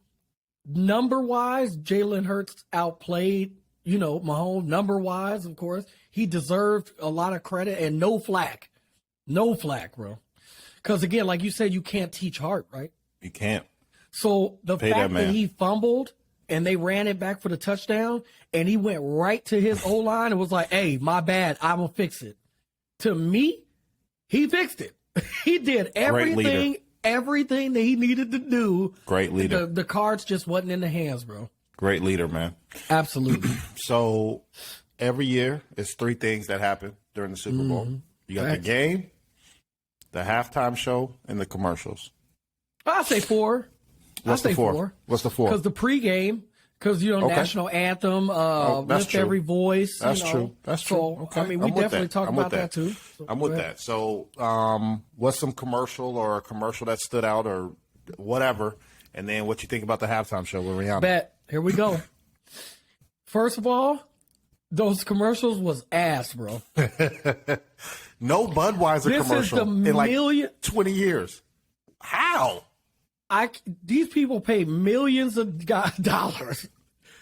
number-wise, Jalen Hurts outplayed, Mahomes. Number-wise, of course, he deserved a lot of credit and no flack. No flack, bro. Because, again, like you said, you can't teach heart, right? You can't. So the fact that he fumbled and they ran it back for the touchdown, and he went right to his O-line and was like, hey, my bad, I'm going to fix it. To me, he fixed it. He did everything that he needed to do. Great leader. The cards just wasn't in the hands, bro. Great leader, man. Absolutely. So every year, it's 3 things that happen during the Super Bowl. You got the game, the halftime show, and the commercials. I say 4. What's the 4? What's the 4? Because the pregame, national anthem, lift true. Every voice. That's true. That's true. So, okay. I mean, we definitely talk about that too. So, I'm with that. So, what's some commercial or a commercial that stood out or whatever, and then what you think about the halftime show with Rihanna? Bet. Here we go. First of all, those commercials was ass, bro. No Budweiser commercial in like 20 years. How? These people pay millions of dollars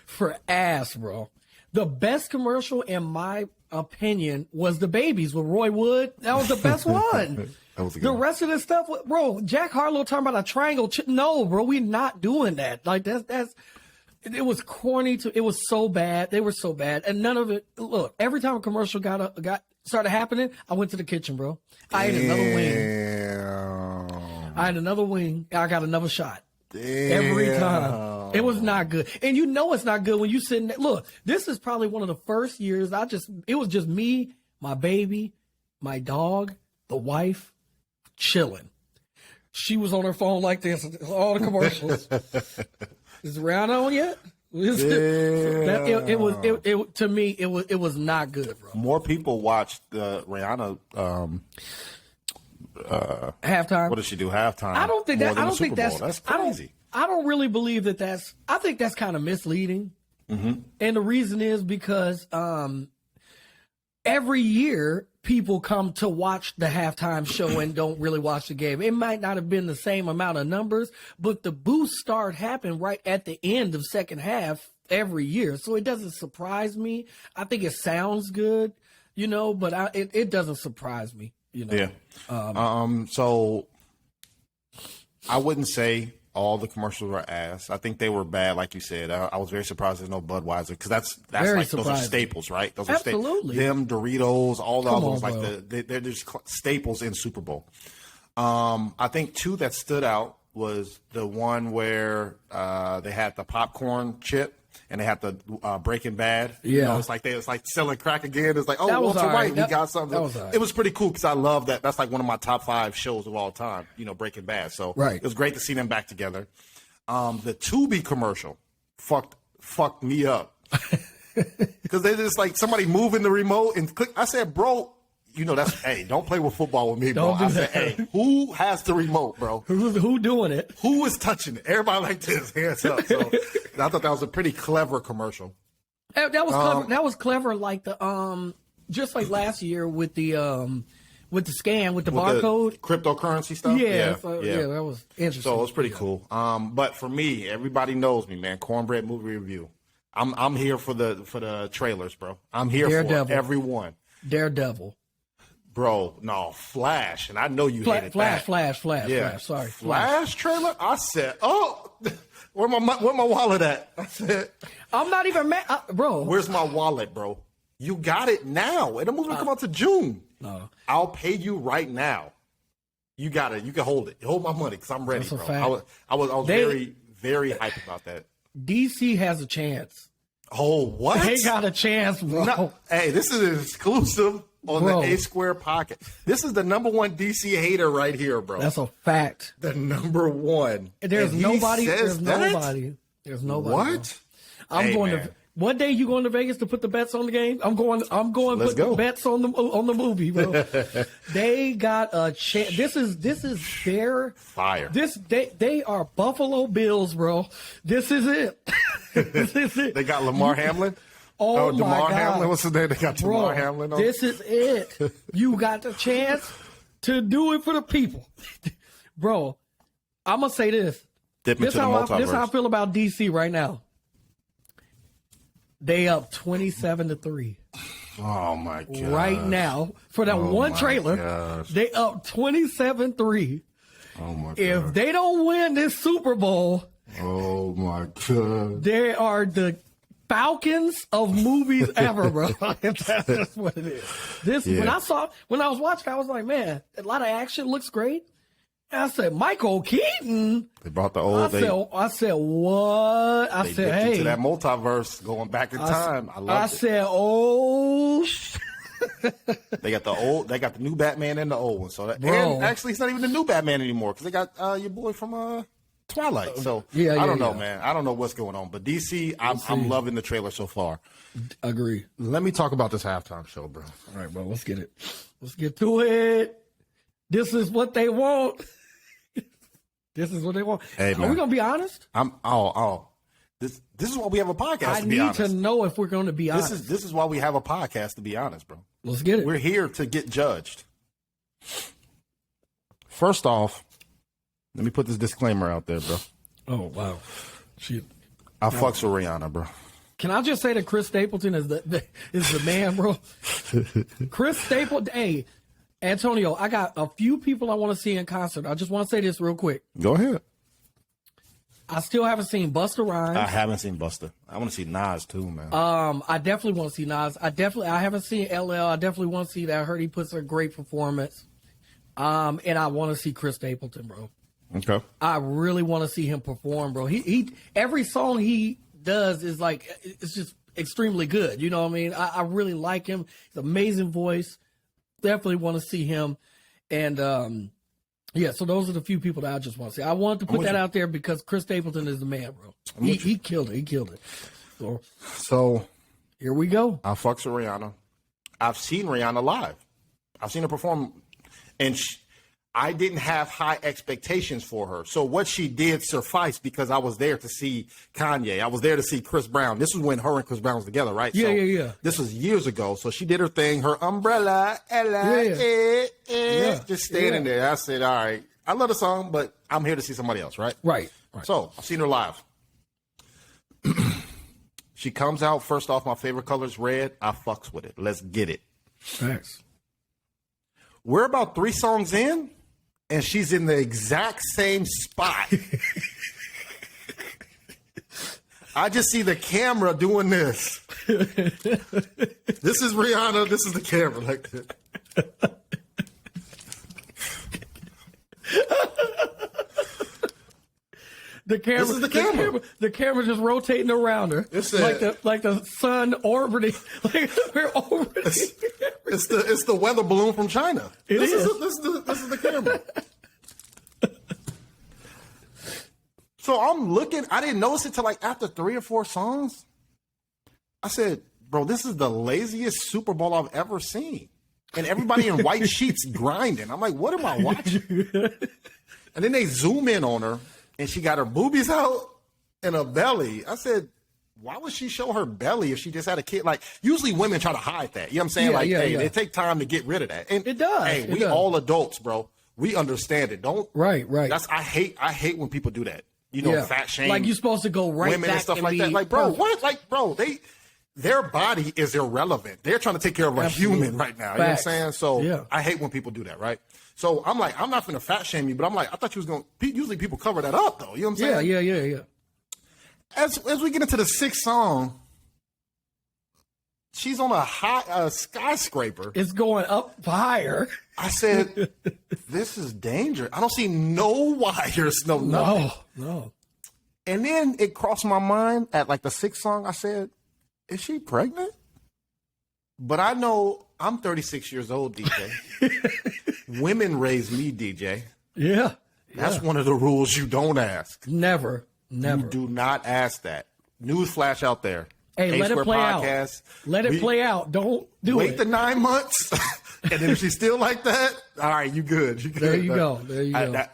for ass, bro. The best commercial, in my opinion, was the babies with Roy Wood. That was the best one. That was a good The one. rest of this stuff, bro, Jack Harlow talking about a triangle. No, bro, we're not doing that. Like, it was corny. It was so bad. They were so bad. And none of it, look, every time a commercial started happening, I went to the kitchen, bro. I ate another wing. I had another wing. I got another shot. Every time. It was not good. And you know it's not good when you sitting there. Look, this is probably one of the first years it was just me, my baby, my dog, the wife, chilling. She was on her phone like this, all the commercials. Is Rihanna on yet? To me, it was not good, bro. More people watched the Rihanna Halftime. what did she do? Halftime. I don't think more that. than I the don't think Super Bowl. that's. That's crazy. I don't really believe that that's. I think that's kind of misleading. Mm-hmm. And the reason is because every year people come to watch the halftime show and don't really watch the game. It might not have been the same amount of numbers, but the boost start happening right at the end of second half every year. So it doesn't surprise me. I think it sounds good, but it doesn't surprise me, Yeah. So I wouldn't say all the commercials were ass. I think they were bad, like you said. I was very surprised there's no Budweiser because that's Very like those are surprising. staples, right? Those Absolutely. are them Doritos, all the Come other ones on, like bro. they're just staples in Super Bowl. I think two that stood out was the one where they had the popcorn chip. And they had the Breaking Bad. Yeah. It's like selling crack again. It's like, oh, That was Walter all right. White, we got something. That was all right. It was pretty cool because I love that. That's like one of my top 5 shows of all time, Breaking Bad. So Right. it was great to see them back together. The Tubi commercial fucked me up. Because they just like somebody moving the remote and click. I said, bro, hey, don't play with football with me, bro. Don't do I said, that. hey, who has the remote, bro? Who doing it? Who is touching it? Everybody like this, hands up. So I thought that was a pretty clever commercial. That was clever. That was clever, like the just like last year with the scan with the barcode. The cryptocurrency stuff. Yeah, that was interesting. So it was pretty cool. But for me, everybody knows me, man. Cornbread movie review. I'm here for the trailers, bro. I'm here Daredevil. for everyone. Daredevil. Bro, no, Flash, and I know you hated that. Flash. Yeah, Sorry, Flash trailer. I said, oh, where my wallet at? I said, I'm not even mad, bro. where's my wallet, bro? You got it now, and the movie will come out to June. No. I'll pay you right now. You got it. You can hold it. Hold my money because I'm ready, That's a bro. fact. I was very, very hyped about that. DC has a chance. Oh, what? They got a chance, bro. No, hey, this is an exclusive on Bro. the A Square Pocket. This is the number one DC hater right here, bro. That's a fact. the number one. There's And he nobody. says There's that? nobody. There's nobody. What? Bro. I'm Hey, going man. to. What day you going to Vegas to put the bets on the game? I'm going. Let's Put go. the bets on the movie, bro. They got a chance. This is their Fire. They are Buffalo Bills, bro. This is it. This is it. They got Lamar Hamlin. Oh, my DeMar God. Hamlin. What's his name? They got Bro, DeMar Hamlin on. this is it. You got the chance to do it for the people, bro. I'm gonna say this. Dip This into the how I multiverse. feel about DC right now. They up 27-3 Oh my god! right now for that one my trailer. gosh. They up 27-3. Oh my god! If they don't win this Super Bowl, Oh my god! they are the Falcons of movies ever, bro. That's just what it is. When I was watching, I was like, man, a lot of action looks great. And I said, Michael Keaton. They brought the old. I said, what? I They said, dipped hey. into that multiverse, going back in time. I I love it. said, oh, They got the old. They got the new Batman and the old one. So that, Bro. and actually, it's not even the new Batman anymore because they got your boy from Twilight. So Yeah, I don't yeah, know, yeah. man. I don't know what's going on. But DC, I'm loving the trailer so far. agree. Let me talk about this halftime show, bro. All right, bro, let's get it. Let's get to it. This is what they want. This is what they want. Hey, Are man. we going to be honest? This is why we have a podcast. I to be need honest. to know if we're going to be honest. This is why we have a podcast. To be honest, bro. Let's get it. We're here to get judged. First off, let me put this disclaimer out there, bro. Oh, wow. Shit. I fucks with Rihanna, bro. Can I just say that Chris Stapleton is the man, bro? Chris Stapleton. Hey, Antonio, I got a few people I want to see in concert. I just want to say this real quick. Go ahead. I still haven't seen Busta Rhymes. I haven't seen Busta. I want to see Nas too, man. I definitely want to see Nas. I haven't seen LL. I definitely want to see that. I heard he puts a great performance. And I want to see Chris Stapleton, bro. Okay. I really want to see him perform, bro. He every song he does is like, it's just extremely good. You know what I mean? I really like him. He's an amazing voice. Definitely want to see him. And yeah, so those are the few people that I just want to see. I wanted to put that out there because Chris Stapleton is the man, bro. He killed it. He killed it. So here we go. I fucks with Rihanna. I've seen Rihanna live. I've seen her perform, and I didn't have high expectations for her. So what she did sufficed because I was there to see Kanye. I was there to see Chris Brown. This was when her and Chris Brown was together, right? Yeah, so yeah. This was years ago. So she did her thing, her umbrella, just standing there. I said, all right, I love the song, but I'm here to see somebody else, right? Right. So I've seen her live. She comes out, first off, my favorite color is red. I fucks with it. Let's get it. Thanks. We're about 3 songs in, and she's in the exact same spot. I just see the camera doing this. This is Rihanna. This is the camera like this. The camera, this is the camera. The camera just rotating around her, like the sun orbiting. Like we're orbiting. It's the weather balloon from China. This is the camera. So I'm looking. I didn't notice it till like after 3 or 4 songs. I said, "Bro, this is the laziest Super Bowl I've ever seen." And everybody in white sheets grinding. I'm like, "What am I watching?" And then they zoom in on her. And she got her boobies out and her belly. I said, why would she show her belly if she just had a kid? Like, usually women try to hide that. You know what I'm saying? They take time to get rid of that. And it does. Hey, we all adults, bro. We understand it. Don't. Right. I hate when people do that. You know, fat shame. Like you're supposed to go right women back and stuff like that. Like, bro, what? Like, bro, their body is irrelevant. They're trying to take care of a human right now. You know what I'm saying? So I hate when people do that, right? So I'm like, I'm not going to fat shame you, but I'm like, I thought you was going to, usually people cover that up though. You know what I'm saying? Yeah. As we get into the 6th song, she's on a skyscraper. It's going up higher. I said, this is dangerous. I don't see no wires, nothing. No. And then it crossed my mind at like the 6th song. I said, is she pregnant? But I know I'm 36 years old, DJ. Women raised me, DJ. Yeah. That's one of the rules you don't ask. Never. You do not ask that. Newsflash out there. Hey, let it play out. Let it play out. Don't do it. Wait the 9 months. And then if she's still like that, all right, you good. There you go.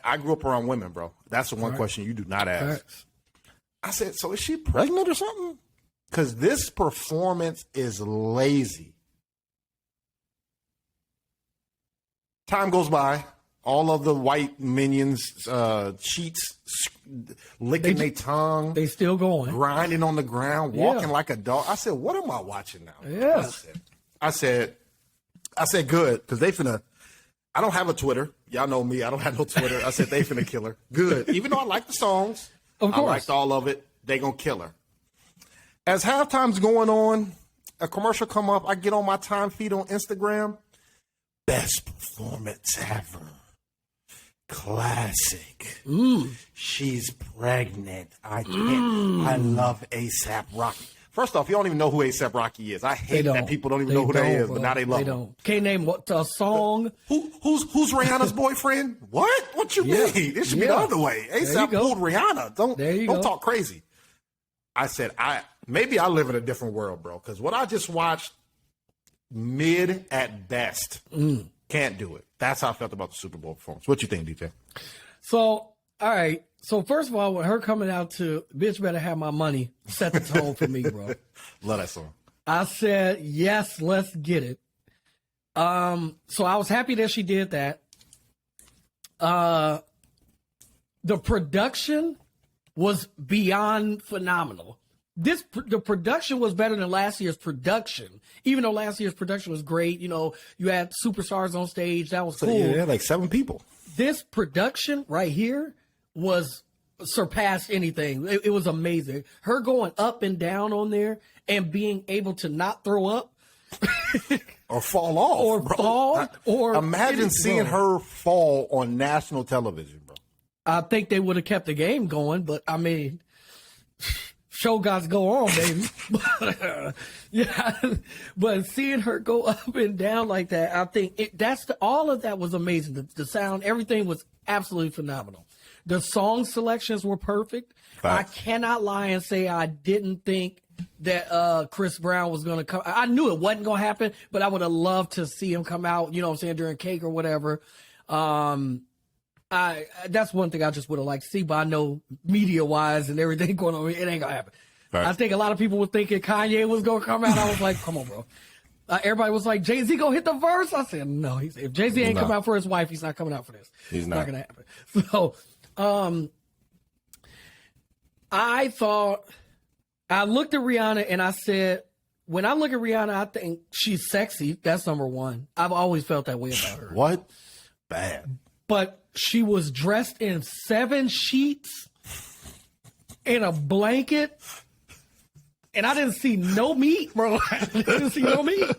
I grew up around women, bro. That's the one question you do not ask. I said, so is she pregnant or something? Because this performance is lazy. Time goes by. All of the white minions, cheats, licking their tongue. They still going. Grinding on the ground, walking like a dog. I said, what am I watching now? Yeah. I said, good, because they finna, I don't have a Twitter. Y'all know me. I don't have no Twitter. I said, they finna kill her. Good. Even though I like the songs. Of course. I liked all of it. They gonna kill her. As halftime's going on, a commercial come up. I get on my time feed on Instagram. Best performance ever. Classic. She's pregnant. I can't. I love A$AP Rocky. First off, you don't even know who A$AP Rocky is. I hate that people don't even know who that is, but now they love him. Can't name what a song. Who's Rihanna's boyfriend? What you mean? It should be the other way. A$AP pulled Rihanna. Don't talk crazy. I said, maybe I live in a different world, bro. Because what I just watched, mid at best. Can't do it. That's how I felt about the Super Bowl performance. What you think, DJ? So, all right. So, first of all, with her coming out to Bitch Better Have My Money, set the tone for me, bro. Love that song. I said, yes, let's get it. So I was happy that she did that. The production was beyond phenomenal. the production was better than last year's production. Even though last year's production was great, you know, you had superstars on stage. That was cool. Yeah, they had like 7 people. This production right here was surpassed anything. It was amazing. Her going up and down on there and being able to not throw up or fall off or bro. fall or imagine seeing her fall on national television, bro. I think they would have kept the game going, but I mean, show gots go on, baby. But seeing her go up and down like that, I think all of that was amazing. The sound, everything was absolutely phenomenal. The song selections were perfect. Facts. I cannot lie and say I didn't think that Chris Brown was going to come. I knew it wasn't going to happen, but I would have loved to see him come out, you know what I'm saying, during Cake or whatever. That's one thing I just would have liked to see, but I know media-wise and everything going on, it ain't going to happen. Right. I think a lot of people were thinking Kanye was going to come out. I was like, come on, bro. Everybody was like, Jay-Z going to hit the verse? I said, no. If Jay-Z ain't come out for his wife, he's not coming out for this. He's not going to happen. So, I looked at Rihanna and I said, when I look at Rihanna, I think she's sexy. That's number one. I've always felt that way about her. What? Bad. But she was dressed in 7 sheets in a blanket, and I didn't see no meat, bro. I didn't see no meat.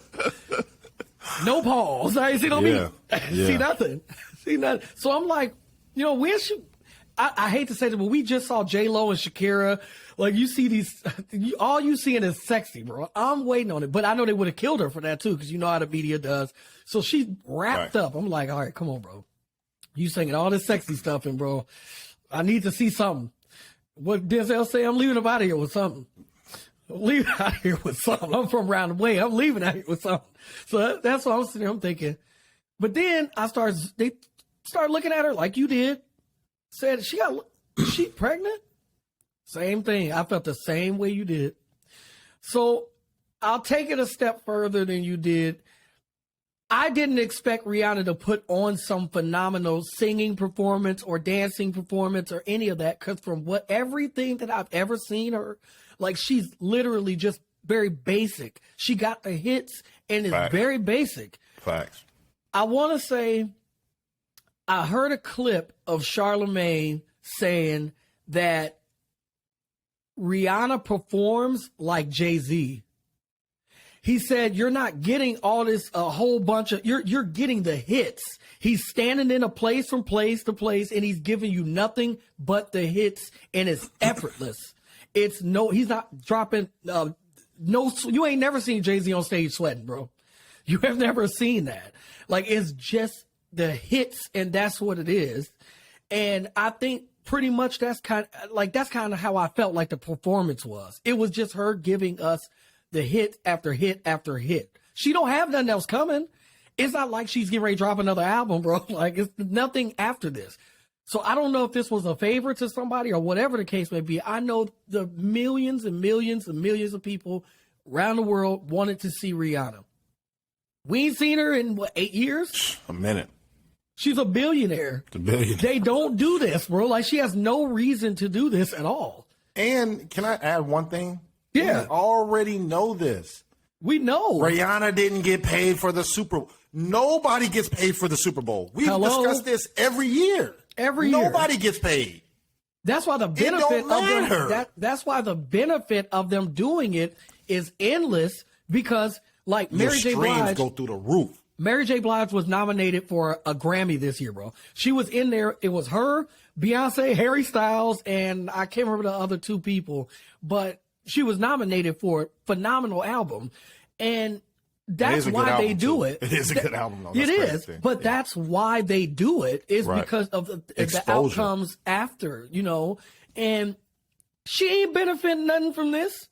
No paws. I didn't see no meat. See nothing. See nothing. So I'm like, you know, where's she? I hate to say this, but we just saw J-Lo and Shakira. Like, you see these, all you seeing is sexy, bro. I'm waiting on it. But I know they would have killed her for that, too, because you know how the media does. So she wrapped up. I'm like, all right, come on, bro. You singing all this sexy stuff, and, bro, I need to see something. What Denzel say? I'm leaving out of here with something. I'm leaving out of here with something. I'm from around the way. I'm leaving out here with something. So that's what I'm sitting there. I'm thinking. But then they started looking at her like you did. Said, she pregnant? Same thing. I felt the same way you did. So I'll take it a step further than you did. I didn't expect Rihanna to put on some phenomenal singing performance or dancing performance or any of that, because from everything that I've ever seen her, like, she's literally just very basic. She got the hits and is very basic. Facts. I want to say, I heard a clip of Charlemagne saying that Rihanna performs like Jay-Z. He said, you're not getting all this, a whole bunch of, you're getting the hits. He's standing in a place from place to place, and he's giving you nothing but the hits, and it's effortless. He's not dropping, you ain't never seen Jay-Z on stage sweating, bro. You have never seen that. Like, it's just the hits, and that's what it is. And I think pretty much that's kind of how I felt like the performance was. It was just her giving us the hit after hit after hit. She don't have nothing else coming. It's not like she's getting ready to drop another album, bro. Like, it's nothing after this. So I don't know if this was a favor to somebody or whatever the case may be. I know the millions and millions and millions of people around the world wanted to see Rihanna. We ain't seen her in, 8 years? A minute. She's a billionaire. They don't do this, bro. Like, she has no reason to do this at all. And can I add one thing? Yeah. We already know this. We know. Rihanna didn't get paid for the Super Bowl. Nobody gets paid for the Super Bowl. We've discussed this every year. Nobody gets paid. That's why the benefit of them, that's why the benefit of them doing it is endless, because like Mary J. Blige go through the roof. Mary J. Blige was nominated for a Grammy this year, bro. She was in there. It was her, Beyonce, Harry Styles, and I can't remember the other 2 people, but she was nominated for a phenomenal album. And that's why they do it. It is a good album, though. It is, but that's why they do it, is because of the outcomes after, you know. And she ain't benefiting nothing from this.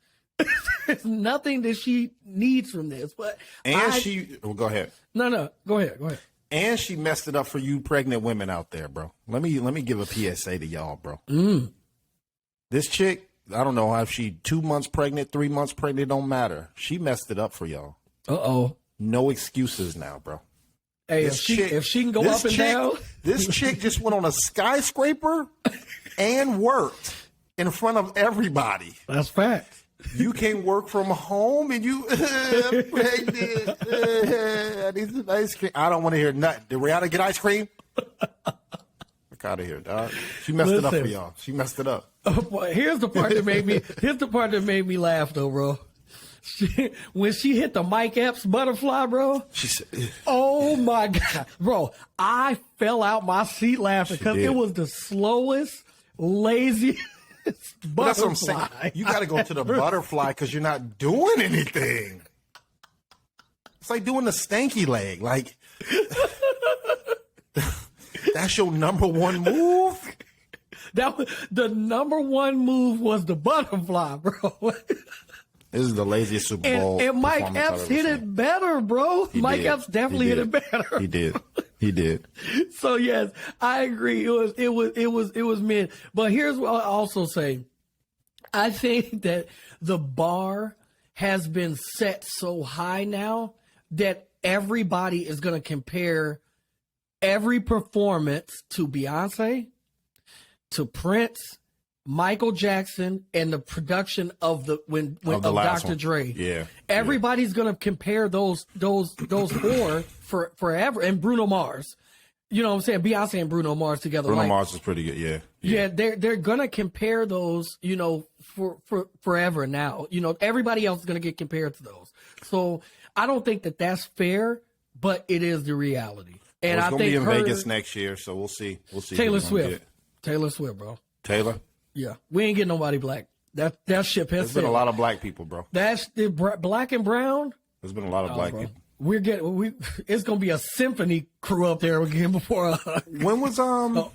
There's nothing that she needs from this. But go ahead. No, go ahead. And she messed it up for you pregnant women out there, bro. Let me give a PSA to y'all, bro. This chick, I don't know if she 2 months pregnant, 3 months pregnant, don't matter. She messed it up for y'all. Uh-oh. No excuses now, bro. Hey, if she can go up and down. This chick just went on a skyscraper and worked in front of everybody. That's fact. You can't work from home and you pregnant. I need some ice cream. I don't want to hear nothing. Did Rihanna get ice cream? Fuck out of here, dog. She messed it up for y'all. She messed it up. Boy, here's the part that made me laugh though, bro. When she hit the Mike Epps butterfly, bro. She said, "Oh my God, bro!" I fell out my seat laughing because it was the slowest, laziest butterfly. That's what I'm saying. You got to go to the butterfly because you're not doing anything. It's like doing the stanky leg. Like that's your number one move. The number one move was the butterfly, bro. This is the laziest Super Bowl. And Mike Epps hit it better, bro. Mike Epps definitely hit it better. He did. So yes, I agree. It was mid. But here's what I'll also say. I think that the bar has been set so high now that everybody is going to compare every performance to Beyonce, to Prince, Michael Jackson, and the production of of Dr. Dre. Yeah, everybody's gonna compare those four for forever, and Bruno Mars. You know what I'm saying? Beyonce and Bruno Mars together. Bruno Mars is pretty good. Yeah. They're gonna compare those. You know, for forever now. You know, everybody else is gonna get compared to those. So I don't think that that's fair, but it is the reality. And it's I gonna think be in Vegas next year, so we'll see. Taylor Swift, bro. Taylor. Yeah, we ain't getting nobody black. That ship has There's been a lot of black people, bro. That's the black and brown. There's been a lot of black bro. people. It's gonna be a symphony crew up there again before when was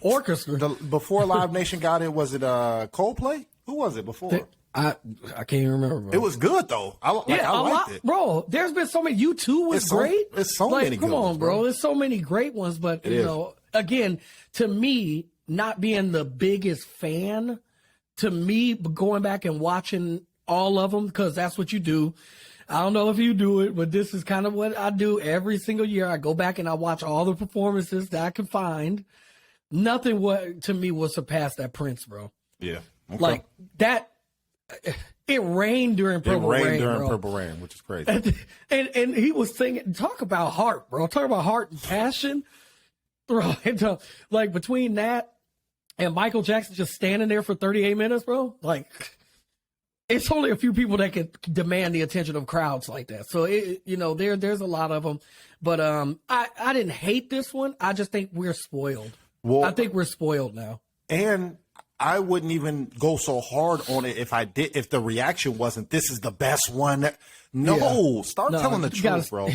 orchestra before Live Nation got it? Was it Coldplay? Who was it before? I can't even remember, bro. It was good though. I liked it, bro. There's been so many. U2 was great. It's so many. Come good on, ones, bro. There's so many great ones, but you know, again, to me, not being the biggest fan. To me, going back and watching all of them, because that's what you do. I don't know if you do it, but this is kind of what I do every single year. I go back and I watch all the performances that I can find. Nothing to me will surpass that Prince, bro. Yeah. Okay. Like that. It rained during Purple Rain, which is crazy. And he was singing, talk about heart, bro. Talk about heart and passion. Bro, like between that and Michael Jackson just standing there for 38 minutes, bro. Like, it's only a few people that can demand the attention of crowds like that. So, there's a lot of them. But I didn't hate this one. I just think we're spoiled. Well, I think we're spoiled now. And I wouldn't even go so hard on it if the reaction wasn't, this is the best one. Start telling the truth, bro.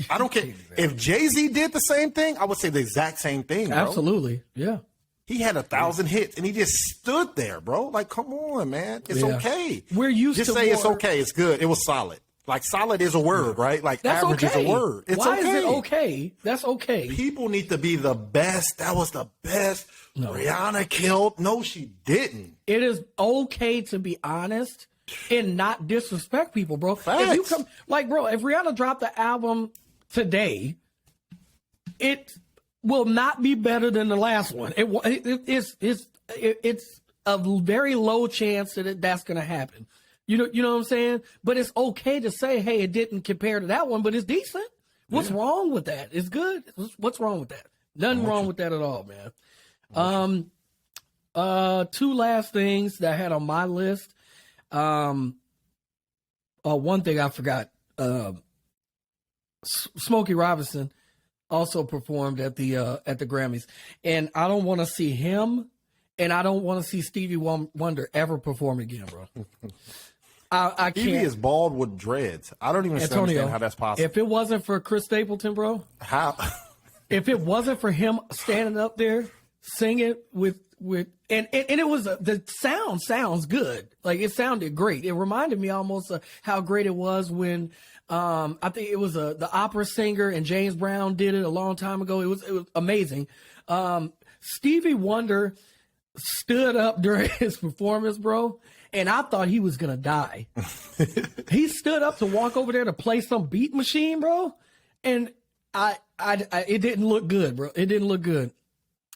I don't care. If Jay-Z did the same thing, I would say the exact same thing, bro. Absolutely. Yeah. He had 1,000 hits, and he just stood there, bro. Like, come on, man. It's okay. We're used just to say it's okay. It's good. It was solid. Like, solid is a word, right? Like, that's average is a word. It's Why is it okay? That's okay. People need to be the best. That was the best. No. Rihanna killed. No, she didn't. It is okay to be honest and not disrespect people, bro. Facts. If you come, if Rihanna dropped the album today, it will not be better than the last one. It's a very low chance that that's going to happen. You know what I'm saying? But it's okay to say, hey, it didn't compare to that one, but it's decent. What's wrong with that? It's good. What's wrong with that? Nothing wrong with that at all, man. Two last things that I had on my list. One thing I forgot. Smokey Robinson also performed at the Grammys, and I don't want to see him, and I don't want to see Stevie Wonder ever perform again, bro. I can't. Stevie is bald with dreads. I don't even understand how that's possible. If it wasn't for Chris Stapleton, bro, how? If it wasn't for him standing up there singing with and it was the sound sounds good. Like, it sounded great. It reminded me almost of how great it was when I think it was the opera singer and James Brown did it a long time ago. It was amazing. Stevie Wonder stood up during his performance, bro, and I thought he was gonna die. He stood up to walk over there to play some beat machine, bro, and I it didn't look good, bro. It didn't look good.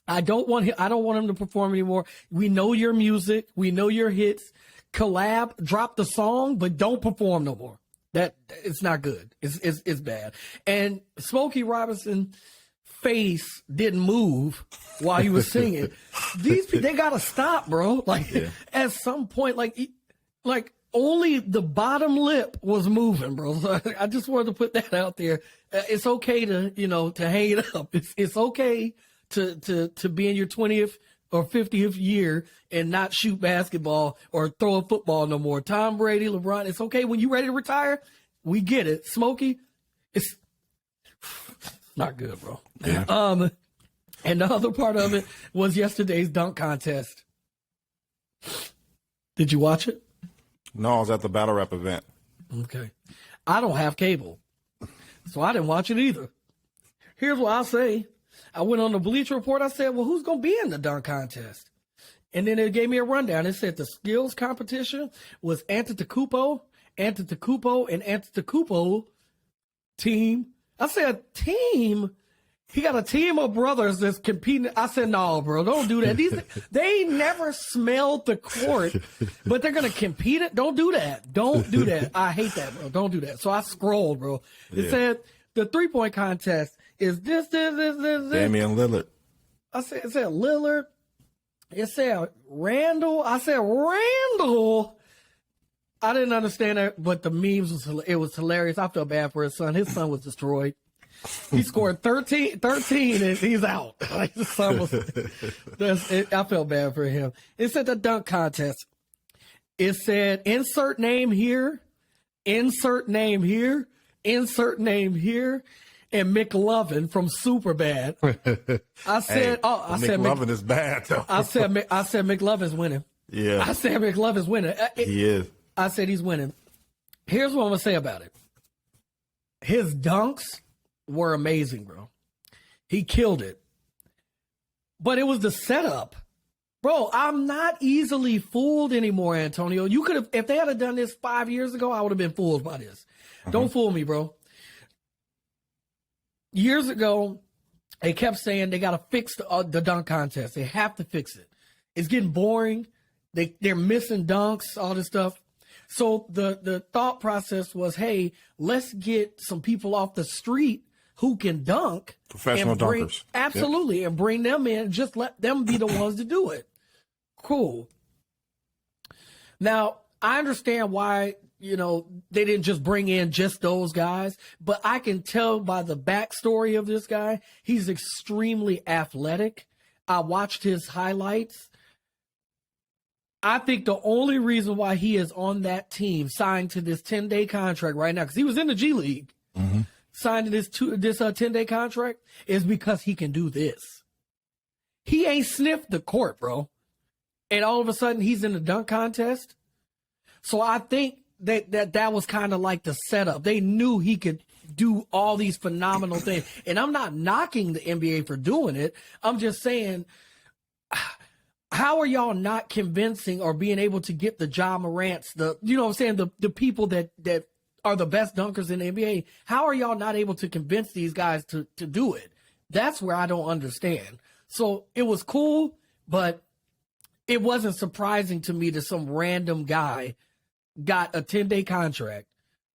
I don't want him to perform anymore. We know your music. We know your hits. collab, drop the song, but don't perform no more. That it's not good. It's bad. And Smokey Robinson face didn't move while he was singing. These people, they gotta stop, bro. Like at some point, like only the bottom lip was moving, bro. So I just wanted to put that out there. It's okay to to hang it up. It's okay to be in your 20th or 50th year and not shoot basketball or throw a football no more. Tom Brady, LeBron, it's okay when you're ready to retire. We get it. Smokey, it's not good, bro. Yeah. And the other part of it was yesterday's dunk contest. Did you watch it? No, I was at the battle rap event. Okay. I don't have cable, so I didn't watch it either. Here's what I'll say. I went on the Bleacher Report. I said, well, who's going to be in the dunk contest? And then it gave me a rundown. It said the skills competition was Antetokounmpo, and Antetokounmpo team. I said, team? He got a team of brothers that's competing. I said, no, bro, don't do that. They never smelled the court, but they're going to compete it. Don't do that. Don't do that. I hate that, bro. Don't do that. So I scrolled, bro. It said the 3-point contest is this. Damian Lillard. I said, it said Lillard. It said Randall. I said, Randall. I didn't understand that, but the memes was hilarious. I felt bad for his son. His son was destroyed. He scored 13 and he's out. Like the son was. I felt bad for him. It said the dunk contest. It said insert name here, insert name here, insert name here, and McLovin from Superbad. I said, McLovin is bad though. I said McLovin's winning. Yeah. I said McLovin's winning. He is. I said he's winning. Here's what I'm gonna say about it. His dunks were amazing, bro. He killed it. But it was the setup. Bro, I'm not easily fooled anymore, Antonio. You could have, if they had done this 5 years ago, I would have been fooled by this. Don't fool me, bro. Years ago, they kept saying they got to fix the dunk contest. They have to fix it. It's getting boring. They're missing dunks, all this stuff. So the thought process was, hey, let's get some people off the street who can dunk. Professional dunkers. Absolutely. Yep. And bring them in. Just let them be the ones to do it. Cool. Now, I understand why, they didn't just bring in just those guys, but I can tell by the backstory of this guy, he's extremely athletic. I watched his highlights. I think the only reason why he is on that team, signed to this 10-day contract right now, because he was in the G League, signed to this 10-day contract, is because he can do this. He ain't sniffed the court, bro. And all of a sudden, he's in the dunk contest. So I think that was kind of like the setup. They knew he could do all these phenomenal things. And I'm not knocking the NBA for doing it. I'm just saying, how are y'all not convincing or being able to get the Ja Morants, the people that are the best dunkers in the NBA? How are y'all not able to convince these guys to do it? That's where I don't understand. So it was cool, but it wasn't surprising to me that some random guy got a 10-day contract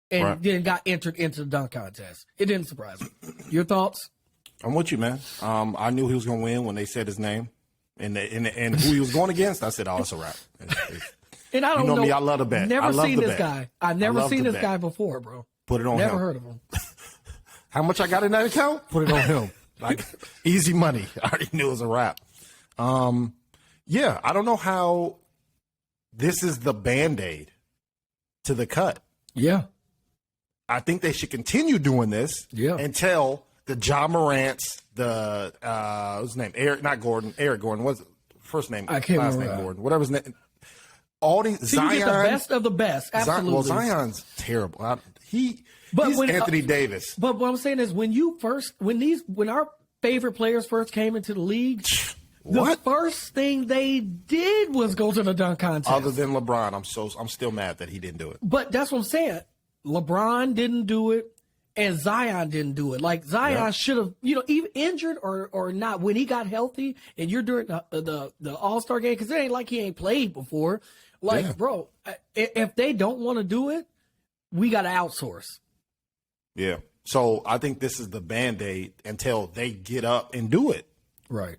and then got entered into the dunk contest. It didn't surprise me. Your thoughts? I'm with you, man. I knew he was going to win when they said his name and who he was going against. I said, oh, it's a wrap. And I don't know. Me, I love to bet. Never seen this guy. I've never seen this guy before, bro. Put it on him. Never heard of him. How much I got in that account? Put it on him. Like easy money. I already knew it was a wrap. Yeah, I don't know how this is the Band-Aid to the cut. Yeah. I think they should continue doing this until the Ja Morants, what's his name? Eric Gordon. What's first name? I can't last remember. name Gordon. Whatever his name. All these Zion. You get the best of the best. Absolutely. Zion's terrible. He's Anthony Davis. But what I'm saying is when our favorite players first came into the league, the first thing they did was go to the dunk contest. Other than LeBron, I'm still mad that he didn't do it. But that's what I'm saying. LeBron didn't do it. And Zion didn't do it. Like Zion should have, even injured or not, when he got healthy and you're during the All-Star game, because it ain't like he ain't played before. Like, bro, if they don't want to do it, we got to outsource. Yeah. So I think this is the Band-Aid until they get up and do it. Right.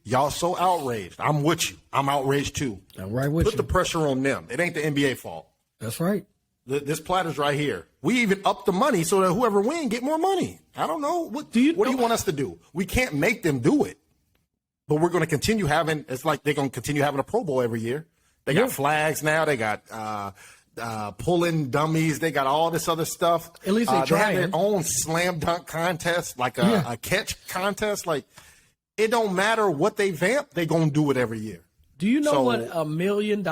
Y'all so outraged. I'm with you. I'm outraged too. I'm right with you. Put the pressure on them. It ain't the NBA fault. That's right. This platter's right here. We even up the money so that whoever wins get more money. I don't know. What do you want us to do? We can't make them do it. But we're going to continue having, it's like they're going to continue having a Pro Bowl every year. They got flags now. They got pulling dummies. They got all this other stuff. At least they have their own slam dunk contest, like a catch contest. Like, it don't matter what they vamp, they going to do it every year. Do you know what $1 million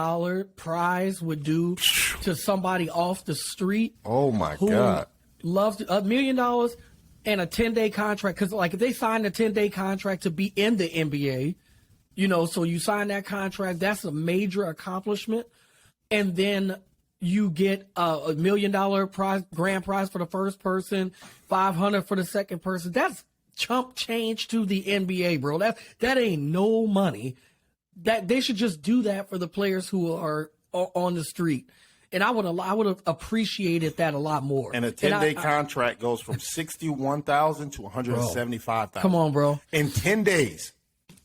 prize would do to somebody off the street? Oh, my God. Loves $1 million and a 10-day contract. Because, like, if they sign a 10-day contract to be in the NBA, so you sign that contract, that's a major accomplishment. And then you get $1 million prize, grand prize for the first person, $500 for the second person. That's chump change to the NBA, bro. That ain't no money. That they should just do that for the players who are on the street, and I would have appreciated that a lot more. And a 10-day contract goes from $61,000 to $175,000. Come on, bro! In 10 days.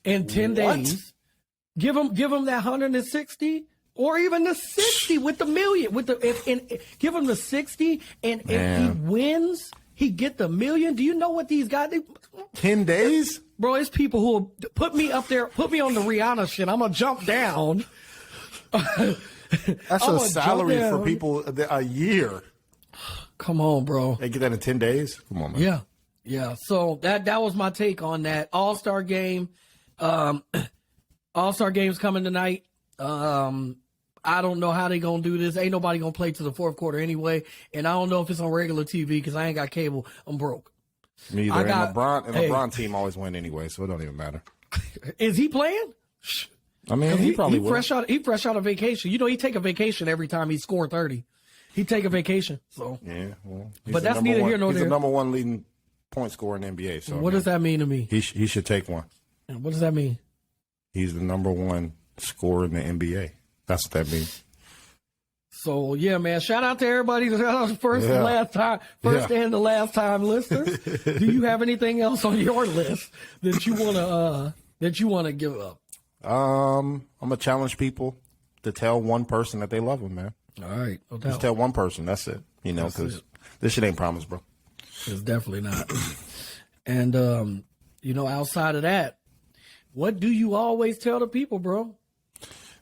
In 10 days, give them that 160 or even the 60 with the million. Give him the 60, and if he wins, he get the $1 million. Do you know what these guys do? 10 days? Bro, it's people who will put me up there, put me on the Rihanna shit. I'm going to jump down. That's a salary for people a year. Come on, bro. They get that in 10 days? Come on, man. Yeah. So that was my take on that. All-Star game. All-Star game's coming tonight. I don't know how they going to do this. Ain't nobody going to play to the fourth quarter anyway. And I don't know if it's on regular TV because I ain't got cable. I'm broke. Me either. LeBron team always win anyway, so it don't even matter. Is he playing? I mean, he probably will. He fresh out of vacation. He take a vacation every time he score 30. He take a vacation. So yeah, well, but that's neither here nor there. He's the number one leading point scorer in the NBA. So what does that mean to me? He should take one. And what does that mean? He's the number one scorer in the NBA. That's what that means. So, yeah, man, shout out to everybody. Shout out to first and the last time listeners. Do you have anything else on your list that you want to give up? I'm going to challenge people to tell one person that they love them, man. All right. No doubt. Just tell one person. That's it. Because this shit ain't promised, bro. It's definitely not. And, outside of that, what do you always tell the people, bro?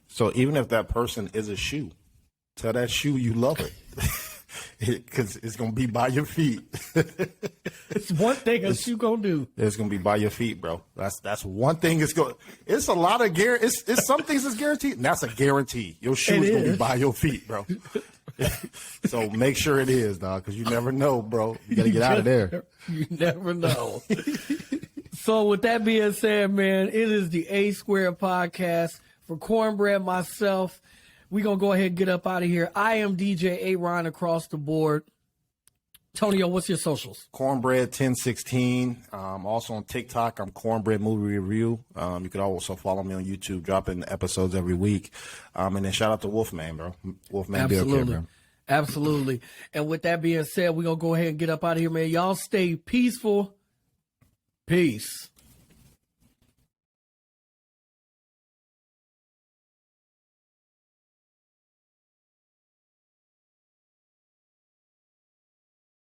So even if that person is a shoe, tell that shoe you love it. Because it's going to be by your feet. It's one thing a shoe going to do. It's going to be by your feet, bro. That's one thing it's going. It's a lot of it's some things that's guaranteed, and that's a guarantee. Your shoe is going to be by your feet, bro. So make sure it is, dog, because you never know, bro. You got to get out of there. You never know. So with that being said, man, it is the A Square podcast. For Cornbread, myself, we're going to go ahead and get up out of here. I am DJ Aaron across the board. Tonio, what's your socials? Cornbread 1016. Also on TikTok, I'm Cornbread Movie Review. You can also follow me on YouTube, dropping episodes every week. And then shout out to Wolfman, bro. Wolfman Absolutely. Bill Care, Absolutely. And with that being said, we're going to go ahead and get up out of here, man. Y'all stay peaceful. Peace.